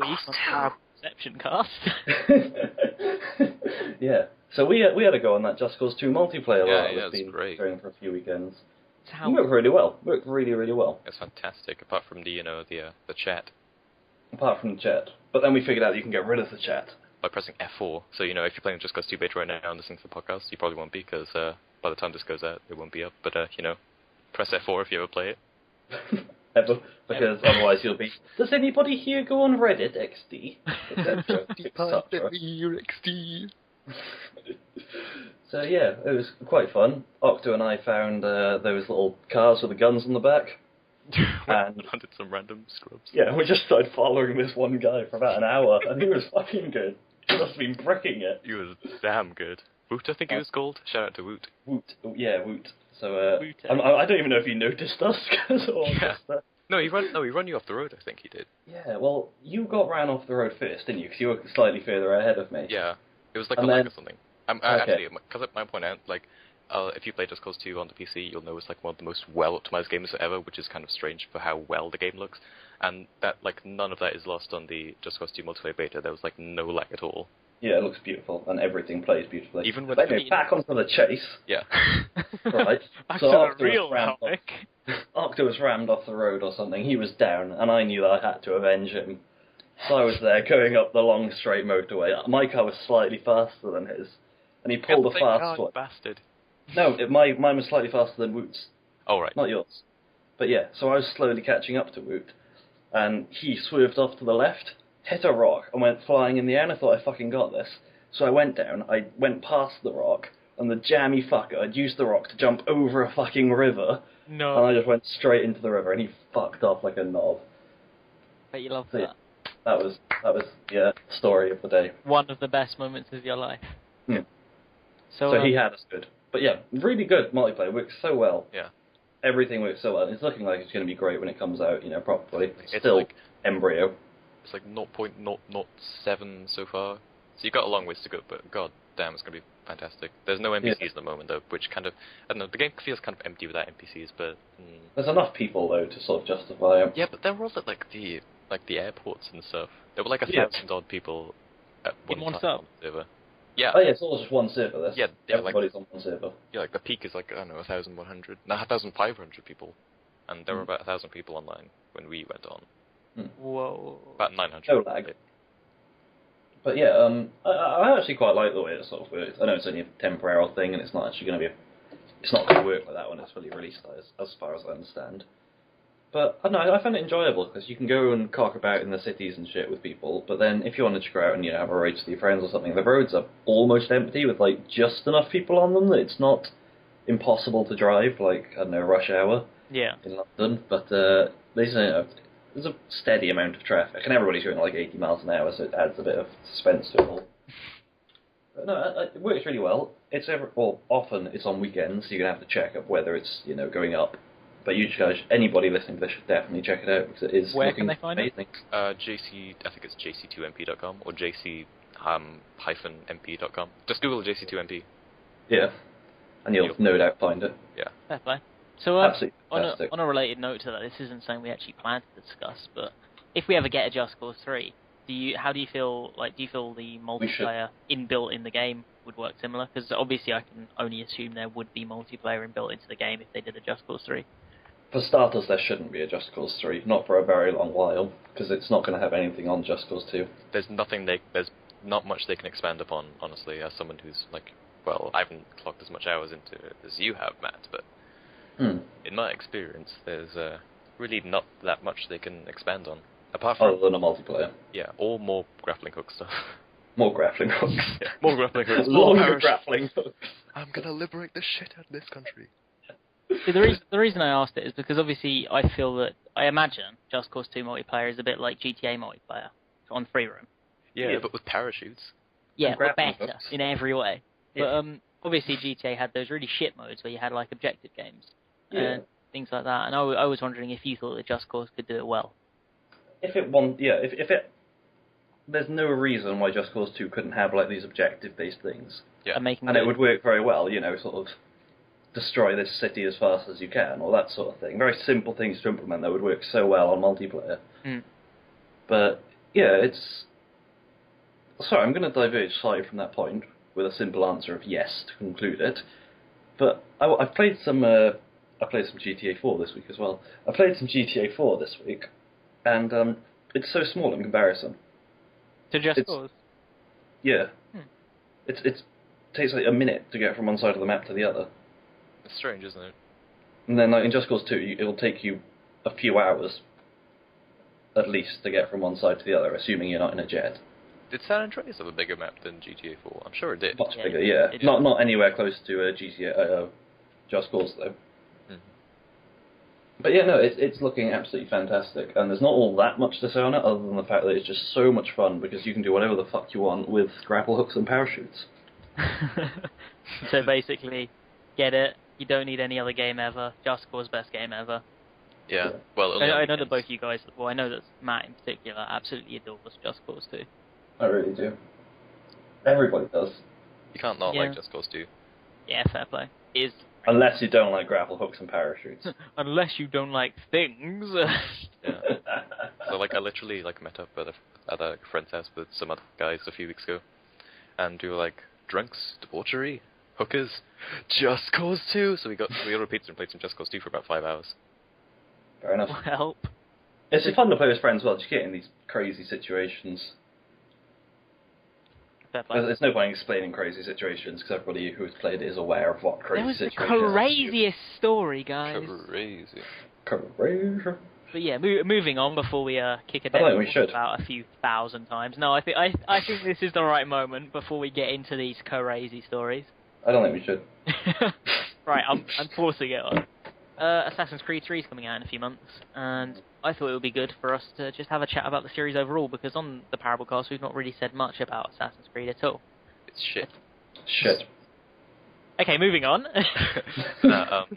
Perception cast. Yeah, So we had to go on that Just Cause 2 multiplayer Yeah, that's it's been great. going for a few weekends. How It worked really well. Worked really, really well. It's fantastic, apart from the chat. Apart from the chat. But then we figured out that you can get rid of the chat. By pressing F4. So, if you're playing Just Cause 2 beta right now and listening to the podcast, you probably won't be, because by the time this goes out, it won't be up. But, press F4 if you ever play it. Because otherwise you'll be, does anybody here go on Reddit XD? XD. So yeah, it was quite fun. Octo and I found those little cars with the guns on the back. And hunted some random scrubs. Yeah, we just started following this one guy for about an hour, and he was fucking good. He must have been bricking it. He was damn good. Woot, I think it was called. Shout out to Woot. Woot. Yeah, Woot. So, Woot. I don't even know if he noticed us. No, he run you off the road, I think he did. Yeah, well, you ran off the road first, didn't you? Because you were slightly further ahead of me. Yeah, it was like And a lag then- or something. Actually, because at my point out, if you play Just Cause 2 on the PC, you'll know it's like one of the most well-optimized games ever, which is kind of strange for how well the game looks. And that, none of that is lost on the Just Cause 2 multiplayer beta. There was, no lag at all. Yeah, it looks beautiful, and everything plays beautifully. Even when But anyway, back onto the chase. Yeah. Right. Back So to Octo the real was rammed topic. Octo was rammed off the road or something. He was down, and I knew that I had to avenge him. So I was there going up the long straight motorway. My car was slightly faster than his, and he pulled a fast one. Bastard. No, mine was slightly faster than Woot's, Oh, right. not yours. But yeah, so I was slowly catching up to Woot, and he swerved off to the left, hit a rock, and went flying in the air, and I thought, I fucking got this. So I went down, I went past the rock, and the jammy fucker had used the rock to jump over a fucking river, No. and I just went straight into the river, and he fucked off like a knob. Bet you love So, that. That was story of the day. One of the best moments of your life. Yeah. So he had us good. But yeah, really good multiplayer, works so well. Yeah. Everything works so well. It's looking like it's going to be great when it comes out, properly. It's Still embryo. It's 0.007 so far. So you've got a long ways to go, but god damn, it's going to be fantastic. There's no NPCs at the moment, though, which kind of, I don't know, the game feels kind of empty without NPCs, but... There's enough people, though, to sort of justify it. Yeah, but they're all at, the airports and stuff. There were 1,000 odd people at In one time server? on the server. Yeah. Oh yeah, it's all just one server. Yeah, Everybody's on one server. Yeah, the peak is 1,100, no, 1,500 people. And there were about 1,000 people online when we went on. Whoa. About 900. No lag. But yeah, I actually quite like the way it sort of works. I know it's only a temporary thing, and it's not actually going to be it's not going to work like that when it's fully released, as far as I understand. But I don't know, I found it enjoyable, because you can go and cock about in the cities and shit with people, but then if you wanted to go out and have a race with your friends or something, the roads are almost empty with just enough people on them that it's not impossible to drive, I don't know, rush hour in London. But there's a steady amount of traffic, and everybody's going 80 miles an hour, so it adds a bit of suspense to it all. But no, it works really well. Often it's on weekends, so you're going to have to check up whether it's going up. But you guys, anybody listening to this should definitely check it out, because it is Where looking can they find amazing. I think it's jc2mp.com or jc-mp.com. Just Google jc2mp. Yeah, and you'll no doubt find it. Yeah. Fair play. So, Absolutely fantastic. on a related note to that, this isn't something we actually planned to discuss, but if we ever get a Just Cause 3, how do you feel? Do you feel the multiplayer inbuilt in the game would work similar? Because obviously, I can only assume there would be multiplayer inbuilt into the game if they did a Just Cause 3. For starters, there shouldn't be a Just Cause 3, not for a very long while, because it's not going to have anything on Just Cause 2. There's not much they can expand upon, honestly, as someone who's I haven't clocked as much hours into it as you have, Matt, but in my experience, there's really not that much they can expand on. Apart from... Other than a multiplayer. Yeah, or more grappling hook stuff. More grappling hooks. Yeah, more grappling hooks. Longer grappling hooks. I'm gonna liberate the shit out of this country. See, the reason I asked it is because obviously I imagine Just Cause 2 multiplayer is a bit like GTA multiplayer on free roam. Yeah, but with parachutes. Yeah, but grappling better hooks. in every way. Yeah. But obviously GTA had those really shit modes where you had objective games Yeah. and things like that. And I was wondering if you thought that Just Cause could do it well. If there's no reason why Just Cause 2 couldn't have these objective-based things. Yeah. And it would work very well, sort of destroy this city as fast as you can, or that sort of thing. Very simple things to implement that would work so well on multiplayer. But, yeah, it's... Sorry, I'm going to diverge slightly from that point. with a simple answer of yes to conclude it. But I've played some. I played some GTA 4 this week as well. I played some GTA 4 this week, and it's so small in comparison. To Just Cause? Yeah. It takes like a minute to get from one side of the map to the other. It's strange, isn't it? And then like, in Just Cause 2, it'll take you a few hours, at least, to get from one side to the other, assuming you're not in a jet. Did San Andreas have a bigger map than GTA 4? I'm sure it did. Much bigger, yeah. Not anywhere close to GTA Just Cause, though. But yeah, no, it's looking absolutely fantastic, and there's not all that much to say on it, other than the fact that it's just so much fun, because you can do whatever the fuck you want with grapple hooks and parachutes. So basically, get it, you don't need any other game ever, Just Cause best game ever. Yeah, well, I know that both you guys, well, I know that Matt in particular absolutely adores Just Cause 2. I really do. Everybody does. You can't not like Just Cause 2. Yeah, fair play. Unless you don't like grapple hooks and parachutes. Unless you don't like things. Yeah. So like I literally like met up at a friend's house with some other guys a few weeks ago, and we were like, drunks, debauchery, hookers, Just Cause 2. So we ordered pizza and played some Just Cause 2 for about 5 hours. Fair enough. Help. It's fun to play with friends as well, just get in these crazy situations. There's no point in explaining crazy situations, because everybody who's played it is aware of what crazy situations are. That was the craziest story, guys. Crazy. But yeah, moving on before we kick a dead horse about a few thousand times. No, I think this is the right moment before we get into these crazy stories. I don't think we should. Right, I'm forcing it on. Assassin's Creed 3 is coming out in a few months, and I thought it would be good for us to just have a chat about the series overall, because on the Parable Cast we've not really said much about Assassin's Creed at all. It's shit. Shit. Okay, moving on. It's alright.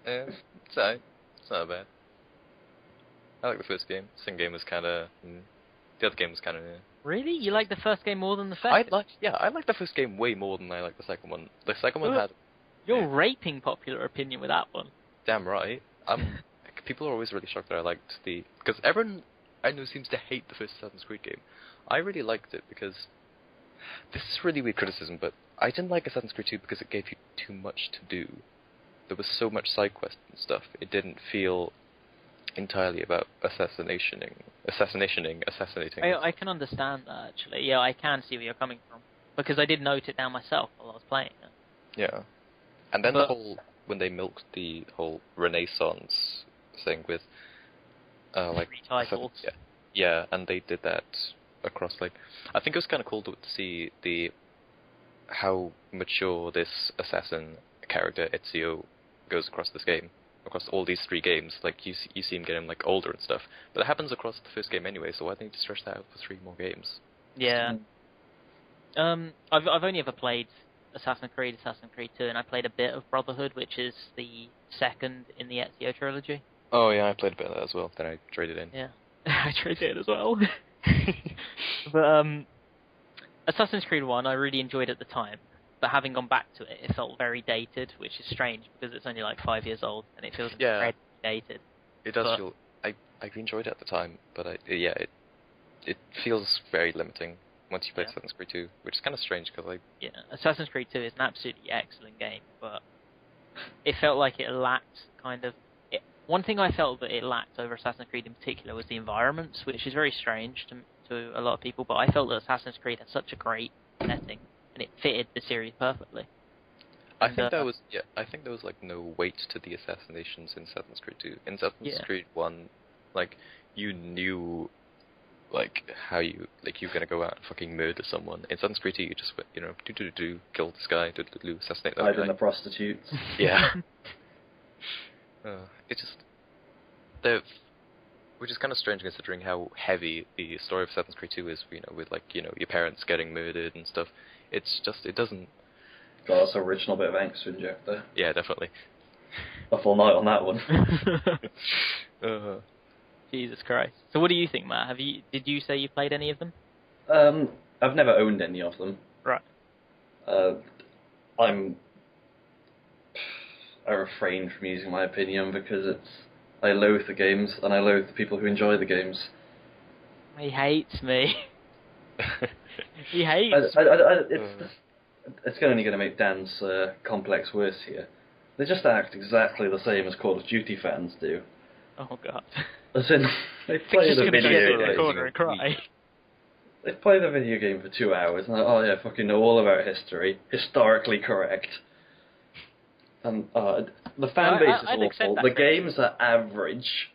It's not bad. I like the first game. The second game was kind of... The other game was kind of... Really? You like the first game more than the second? I like the first game way more than I like the second one. The second one had... You're raping popular opinion with that one. Damn right. People are always really shocked that I liked the... Because everyone I know seems to hate the first Assassin's Creed game. I really liked it because... This is really weird criticism, but I didn't like Assassin's Creed 2 because it gave you too much to do. There was so much side quest and stuff. It didn't feel entirely about assassinating. I can understand that, actually. Yeah, I can see where you're coming from. Because I did note it down myself while I was playing it. Yeah. And then the whole... When they milked the whole Renaissance thing with... like... Titles. Yeah, and they did that across, like... I think it was kind of cool to see how mature this assassin character, Ezio, goes across this game. Across all these 3 games. Like, you see him getting, like, older and stuff. But it happens across the first game anyway, so why don't you just stretch that out for 3 more games? Yeah. I've only ever played Assassin's Creed 2, and I played a bit of Brotherhood, which is the second in the Ezio trilogy. Oh yeah, I played a bit of that as well, then I traded in. Yeah, I traded in as well. But Assassin's Creed 1 I really enjoyed at the time, but having gone back to it, it felt very dated, which is strange, because it's only like 5 years old, and it feels incredibly dated. It does feel... I enjoyed it at the time, but it feels very limiting once you play Assassin's Creed 2, which is kind of strange, because Yeah, Assassin's Creed 2 is an absolutely excellent game, but it felt like it lacked kind of... One thing I felt that it lacked over Assassin's Creed in particular was the environments, which is very strange to a lot of people, but I felt that Assassin's Creed had such a great setting, and it fitted the series perfectly. I think there was like no weight to the assassinations in Assassin's Creed 2. In Assassin's Creed 1, like, you knew, like, how you were gonna go out and fucking murder someone. In Assassin's Creed 2, you just, kill this guy, assassinate that guy. Hide in the prostitutes. Yeah. It's just... Which is kind of strange considering how heavy the story of Assassin's Creed 2 is, with, like, your parents getting murdered and stuff. It's just, it doesn't... God, that's an original bit of angst to inject there. Yeah, definitely. A full night on that one. Jesus Christ. So what do you think, Matt? Did you say you played any of them? I've never owned any of them. Right. I refrain from using my opinion because I loathe the games, and I loathe the people who enjoy the games. He hates me. He hates me. it's only going to make Dan's complex worse here. They just act exactly the same as Call of Duty fans do. Oh god. As in, they They're play just the gonna video sit in the game. corner and cry. They play the video game for 2 hours, and oh yeah, fucking know all about history. Historically correct. And the fan base is I'd accept awful. that The criticism. games are average.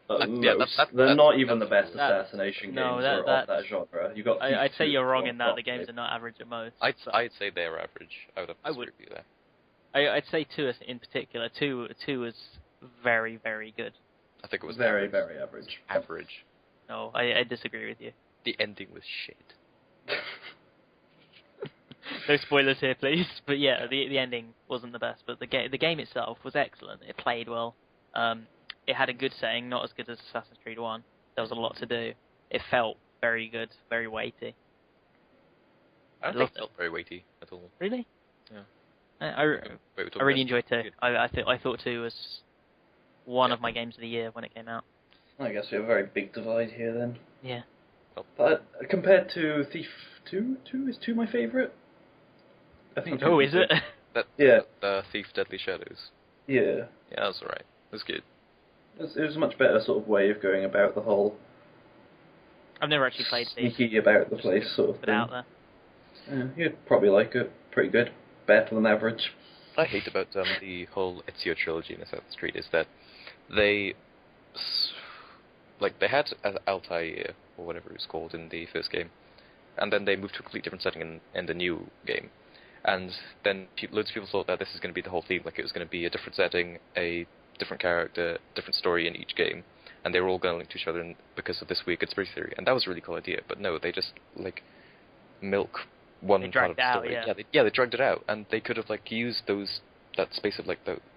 At Yeah, most. They're not even the best assassination no, games that- of that's- that genre. You got. I'd say Thief you're 2 wrong on in that. top The games of are not average at most. I'd say they're average. I would have to I would- disagree with you there. I'd say 2 in particular. 2 was very, very good. I think it was very, average. very average. Average. No, I disagree with you. The ending was shit. No spoilers here, please. But yeah, the ending wasn't the best, but the game itself was excellent. It played well. It had a good setting, not as good as Assassin's Creed 1. There was a lot to do. It felt very good, very weighty. I don't think it felt very weighty at all. Really? Yeah. I really enjoyed 2. I thought 2 was one of my games of the year when it came out. I guess we have a very big divide here then. Yeah. But compared to Thief 2, is 2 my favourite? I think. Oh, is it? Yeah. Thief Deadly Shadows. Yeah. Yeah, that's alright. It was good. It was a much better sort of way of going about the whole I've never actually played Thief. sneaky about the place sort of Put thing. out there. Yeah, you'd probably like it. Pretty good. Better than average. What I hate about the whole Ezio trilogy in Assassin's Creed is that they they had Altair or whatever it was called in the first game, and then they moved to a completely different setting in the new game, and then loads of people thought that this is going to be the whole theme, like it was going to be a different setting, a different character, different story in each game, and they were all going to link to each other because of this weird conspiracy theory, and that was a really cool idea. But no, they just milk one part of the story. They dragged it out, and they could have used that space of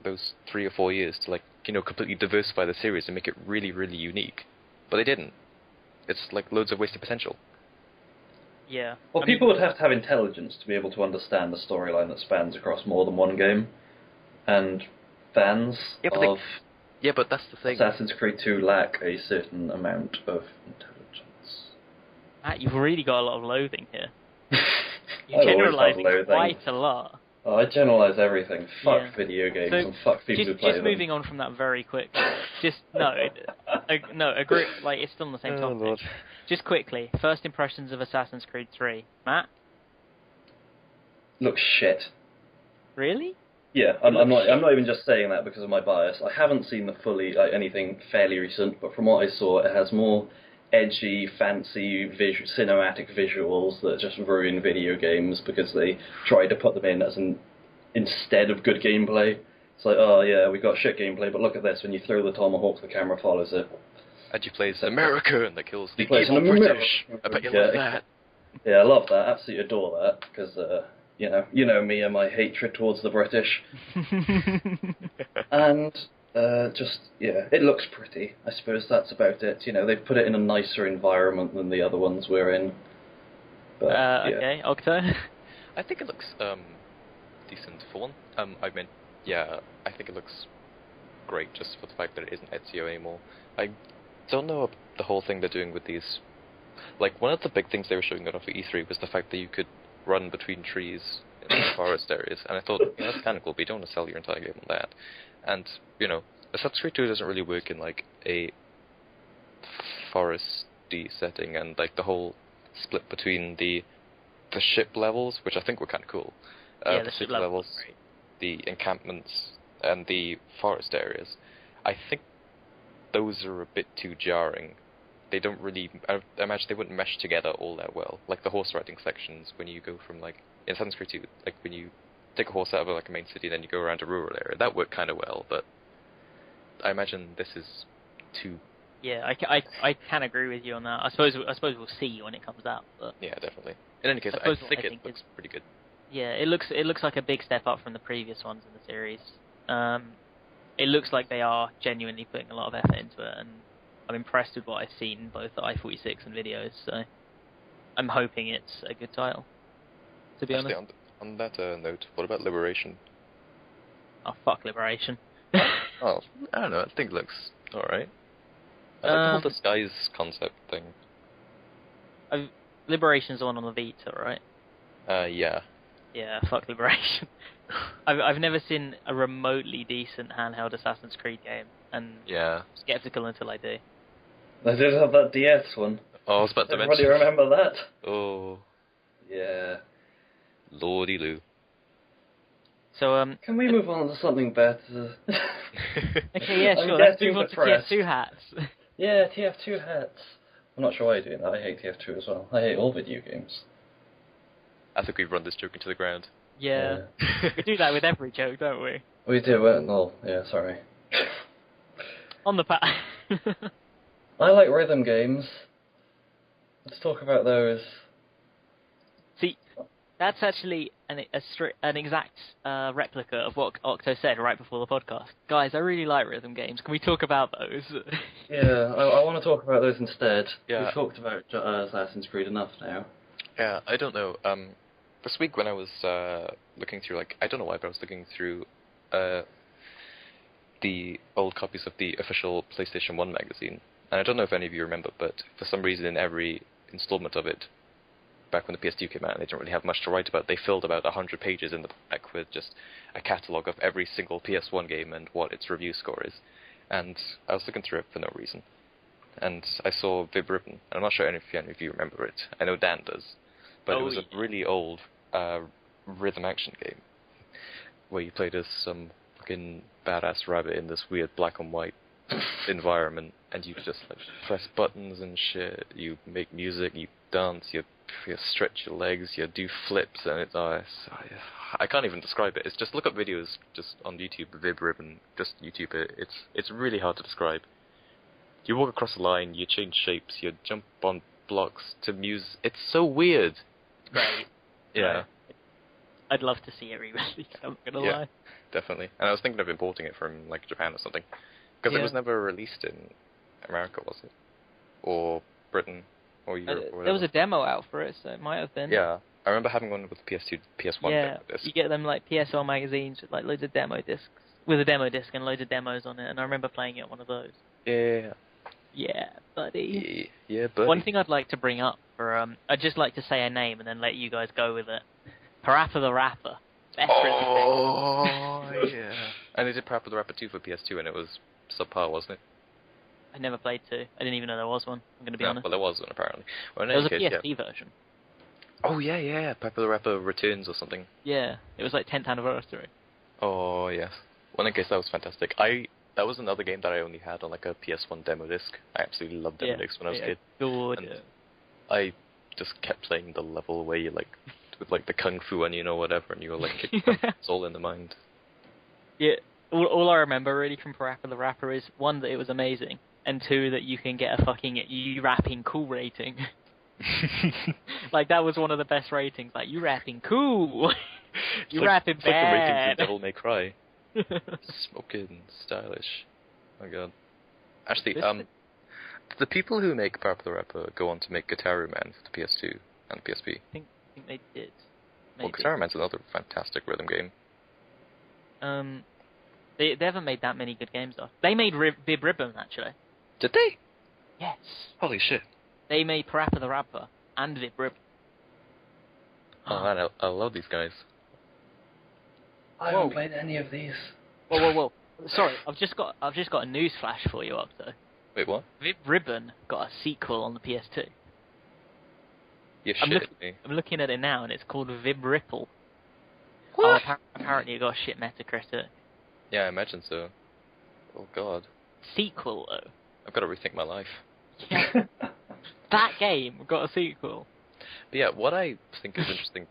those 3 or 4 years to completely diversify the series and make it really, really unique. But they didn't. It's loads of wasted potential. Yeah. Well, people would have to have intelligence to be able to understand the storyline that spans across more than one game, and fans of but that's the thing. Assassin's Creed 2 lack a certain amount of intelligence. Matt, you've really got a lot of loathing here. I You're always have generalising loathing. quite a lot. Oh, I generalise everything. Fuck Yeah. video games So, and fuck people who play just them. moving on from that very quick. Agree. It's still on the same Oh, topic. Lord. Just quickly, first impressions of Assassin's Creed 3. Matt, Looks shit. really? Yeah, I'm not even just saying that because of my bias. I haven't seen the fully anything fairly recent, but from what I saw, it has more edgy, fancy, cinematic visuals that just ruin video games because they try to put them in as instead of good gameplay. It's like, oh yeah, we got shit gameplay, but look at this. When you throw the tomahawk, the camera follows it. And you plays America, and that kills the He plays evil an American. British. I bet you love that. Yeah, I love that. Absolutely adore that because you know me and my hatred towards the British. And it looks pretty. I suppose that's about it. They've put it in a nicer environment than the other ones we're in. But, Okay, Octo. I think it looks decent for one. I think it looks great just for the fact that it isn't Ezio anymore. I don't know the whole thing they're doing with these. One of the big things they were showing off at E3 was the fact that you could run between trees in the forest areas, and I thought, that's kind of cool, but you don't want to sell your entire game on that. And, Assassin's Creed 2 doesn't really work in, a foresty setting, and, the whole split between the ship levels, which I think were kind of cool. The ship levels, great. the encampments, and the forest areas. I think those are a bit too jarring. They don't really... I imagine they wouldn't mesh together all that well. The horse riding sections, when you go from, in Assassin's Creed 2, when you take a horse out of, a main city, then you go around a rural area. That worked kind of well, but I imagine this is too... Yeah, I can agree with you on that. I suppose we'll see when it comes out. But yeah, definitely. In any case, I think it looks pretty good. Yeah, it looks like a big step up from the previous ones in the series. It looks like they are genuinely putting a lot of effort into it, and I'm impressed with what I've seen both at I-46 and videos. So I'm hoping it's a good title. To be honest. On that note, what about Liberation? Oh, fuck Liberation. Oh, I don't know. I think it looks alright. I like the whole disguise concept thing. Liberation's the one on the Vita, right? Yeah. Yeah, fuck Liberation. I've never seen a remotely decent handheld Assassin's Creed game, and Yeah. I'm skeptical until I do. I did have that DS one. Oh, I was about to Everybody mention. remember that? Oh, Yeah. lordy loo. So Can we move on to something better? okay, yeah, I'm sure. Let's getting move on to depressed. TF2 hats. Yeah, TF2 hats. I'm not sure why you're doing that. I hate TF2 as well. I hate all video games. I think we've run this joke into the ground. Yeah, we do that with every joke, don't we? We do it. Oh, yeah, sorry. On the pat. I like rhythm games. Let's talk about those. See, that's actually an exact replica of what Octo said right before the podcast. Guys, I really like rhythm games. Can we talk about those? Yeah, I want to talk about those instead. Yeah. We've talked about Assassin's Creed enough now. Yeah, I don't know. This week when I was looking through, I don't know why, but I was looking through the old copies of the official PlayStation 1 magazine. And I don't know if any of you remember, but for some reason in every installment of it, back when the PS2 came out, and they didn't really have much to write about, they filled about 100 pages in the back with just a catalogue of every single PS1 game and what its review score is. And I was looking through it for no reason. And I saw Vib Ribbon, and I'm not sure if any of you remember it. I know Dan does. But it was a really old rhythm action game where you played as some fucking badass rabbit in this weird black and white environment, and you just press buttons and shit. You make music, you dance, you stretch your legs, you do flips, and I can't even describe it. It's just look up videos just on YouTube, Vib Ribbon, just YouTube it. It's really hard to describe. You walk across a line, you change shapes, you jump on blocks to music. It's so weird. Great. Yeah. Right. I'd love to see it re-released, I'm not gonna lie. Definitely. And I was thinking of importing it from Japan or something, because it was never released in America, was it? Or Britain, or Europe, or whatever. There was a demo out for it, so it might have been. Yeah, I remember having one with PS2, PS1 yeah, demo disc. You get them PSL magazines with loads of demo discs, with a demo disc and loads of demos on it, and I remember playing it on one of those. Yeah. Yeah, buddy. Yeah, buddy. One thing I'd like to bring up I'd just like to say a name and then let you guys go with it. Parappa the Rapper. Best yeah. And they did Parappa the Rapper 2 for PS2, and it was subpar, wasn't it? I never played 2. I didn't even know there was one. I'm going to be honest. Well, there was one, apparently. Well, there was a PSP version. Oh, yeah. Parappa the Rapper Returns or something. Yeah, it was 10th anniversary. Oh, yes. Well, in case that was fantastic. That was another game that I only had on a PS1 demo disc. I absolutely loved demo discs when I was a kid. Good. I just kept playing the level where you with the kung fu onion or whatever, and you were kicking it's all in the mind. Yeah, all I remember really from Parappa the Rapper is 1, that it was amazing, and 2, that you can get a fucking you rapping cool rating. That was one of the best ratings. You rapping cool. You rapping it's bad. Like the rating for Devil May Cry. Smoking stylish. Oh my god. Actually, the people who make Parappa the Rapper go on to make Guitar Man for the PS2 and the PSP. I think they did. Maybe. Well, Guitar Man's another fantastic rhythm game. They haven't made that many good games though. They made Vib Ribbon actually. Did they? Yes. Holy shit. They made Parappa the Rapper and Vib Ribbon. Oh man, I love these guys. I haven't played any of these. Whoa. Sorry, I've just got a news flash for you, Octo. Wait, what? Vib Ribbon got a sequel on the PS2. You're shitting me. I'm looking at it now, and it's called Vib Ripple. What? Oh, apparently it got a shit Metacritic. Yeah, I imagine so. Oh god. Sequel, though. I've got to rethink my life. Yeah. That game got a sequel. But yeah, what I think is interesting...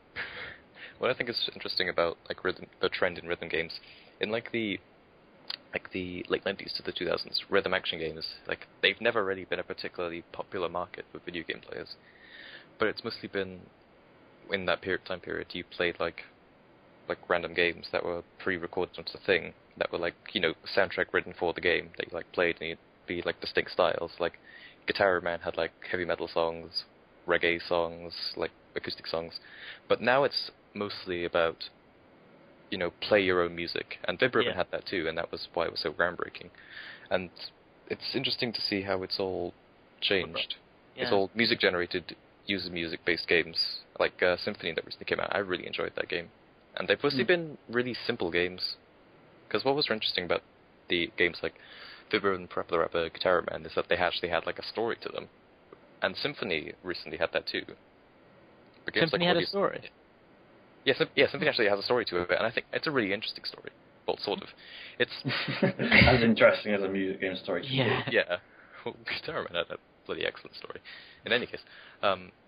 What I think is interesting about the trend in rhythm games, in the late 90s to the 2000s, rhythm action games, they've never really been a particularly popular market for video game players. But it's mostly been in that time period you played random games that were pre-recorded onto the thing, that were soundtrack written for the game that you played, and you'd be distinct styles. Guitar Man had heavy metal songs, reggae songs, acoustic songs. But now it's mostly about play your own music, and Vib Ribbon had that too, and that was why it was so groundbreaking. And it's interesting to see how it's all changed. Yeah. It's all music generated, user music based games, like Symphony that recently came out. I really enjoyed that game, and they've mostly been really simple games. Because what was interesting about the games like Fibber and Parappa the Rapper, Guitar Man is that they actually had like a story to them, and Symphony recently had that too. But games Symphony like had a story. Yeah, Symphony actually has a story to it, and I think it's a really interesting story. Well, sort of. It's as interesting as a music game story can be. Yeah. Well, Guitar Man had a bloody excellent story. In any case,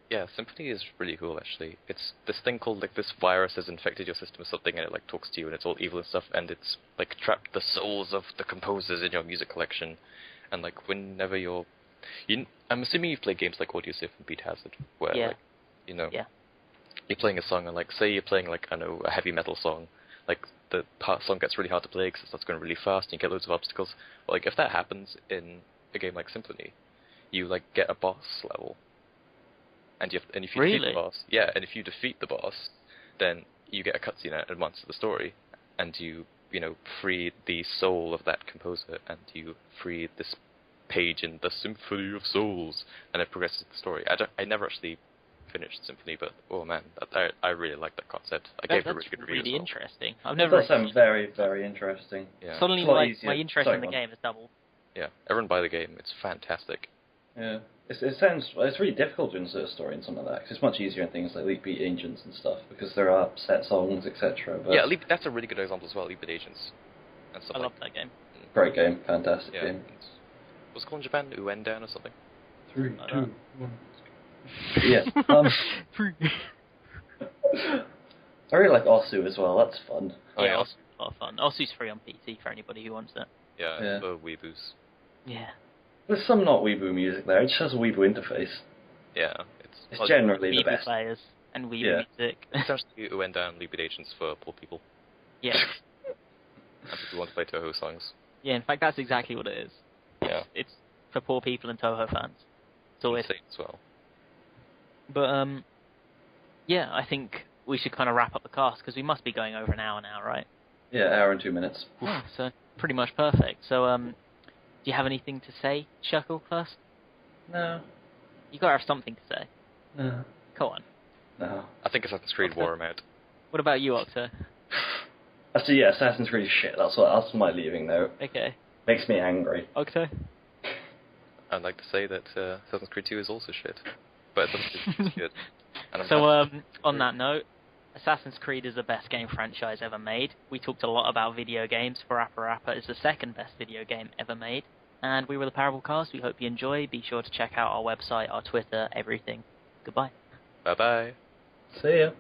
yeah, Symphony is really cool, actually. It's this thing called, like, this virus has infected your system or something, and it, like, talks to you, and it's all evil and stuff, and it's, like, trapped the souls of the composers in your music collection. And, like, whenever I'm assuming you've played games like Audioslave and Beat Hazard, where, like, you know, you're playing a song, and, like, say you're playing, like, I don't know, a heavy metal song, like, the song gets really hard to play because it starts going really fast, and you get loads of obstacles. Well, like, if that happens in a game like Symphony, you, like, get a boss level. And if you defeat the boss, and if you defeat the boss, then you get a cutscene advance to the story, and you free the soul of that composer, and you free this page in the Symphony of Souls, and it progresses the story. I never actually finished Symphony, but oh man, I really like that concept. I gave it a really good review. Really as well. interesting. It does sound very, very interesting. Yeah. Suddenly, my interest in the game has doubled. Yeah, everyone buy the game. It's fantastic. Yeah, it's really difficult to insert a story in something like that, 'cause it's much easier in things like Leap Beat Agents and stuff, because there are set songs, etc. Yeah, that's a really good example as well, Leap Beat Agents. And stuff I love that game. Great game, fantastic game. What's it called in Japan? Uendan or something? 3, 2, 1. Yeah. I really like Osu as well, that's fun. Oh, yeah, Osu's a lot of fun. Osu's free on PC for anybody who wants it. Yeah. For weeboos. Yeah. There's some not Weeboo music there, it just has a Weeboo interface. Yeah. It's generally the Weeboo best. players and Weeboo music. It's actually Uendan Leap Beat Agents for poor people. Yeah. And people who want to play Toho songs. Yeah, in fact, that's exactly what it is. Yeah. It's for poor people and Toho fans. That's all it is. As well. But, yeah, I think we should kind of wrap up the cast, because we must be going over an hour now, right? Yeah, hour and 2 minutes. Oh, so pretty much perfect. So, do you have anything to say, Chuckle, first? No. You gotta have something to say. No. Come on. No. I think Assassin's Creed wore him out. What about you, Octo? Actually, yeah, Assassin's Creed shit, that's my leaving note. Okay. Makes me angry. Octo? I'd like to say that Assassin's Creed 2 is also shit. But it's good. And so, on that note, Assassin's Creed is the best game franchise ever made. We talked a lot about video games. Parappa Rappa is the second best video game ever made. And we were the Parable Cast. We hope you enjoy. Be sure to check out our website, our Twitter, everything. Goodbye. Bye-bye. See ya.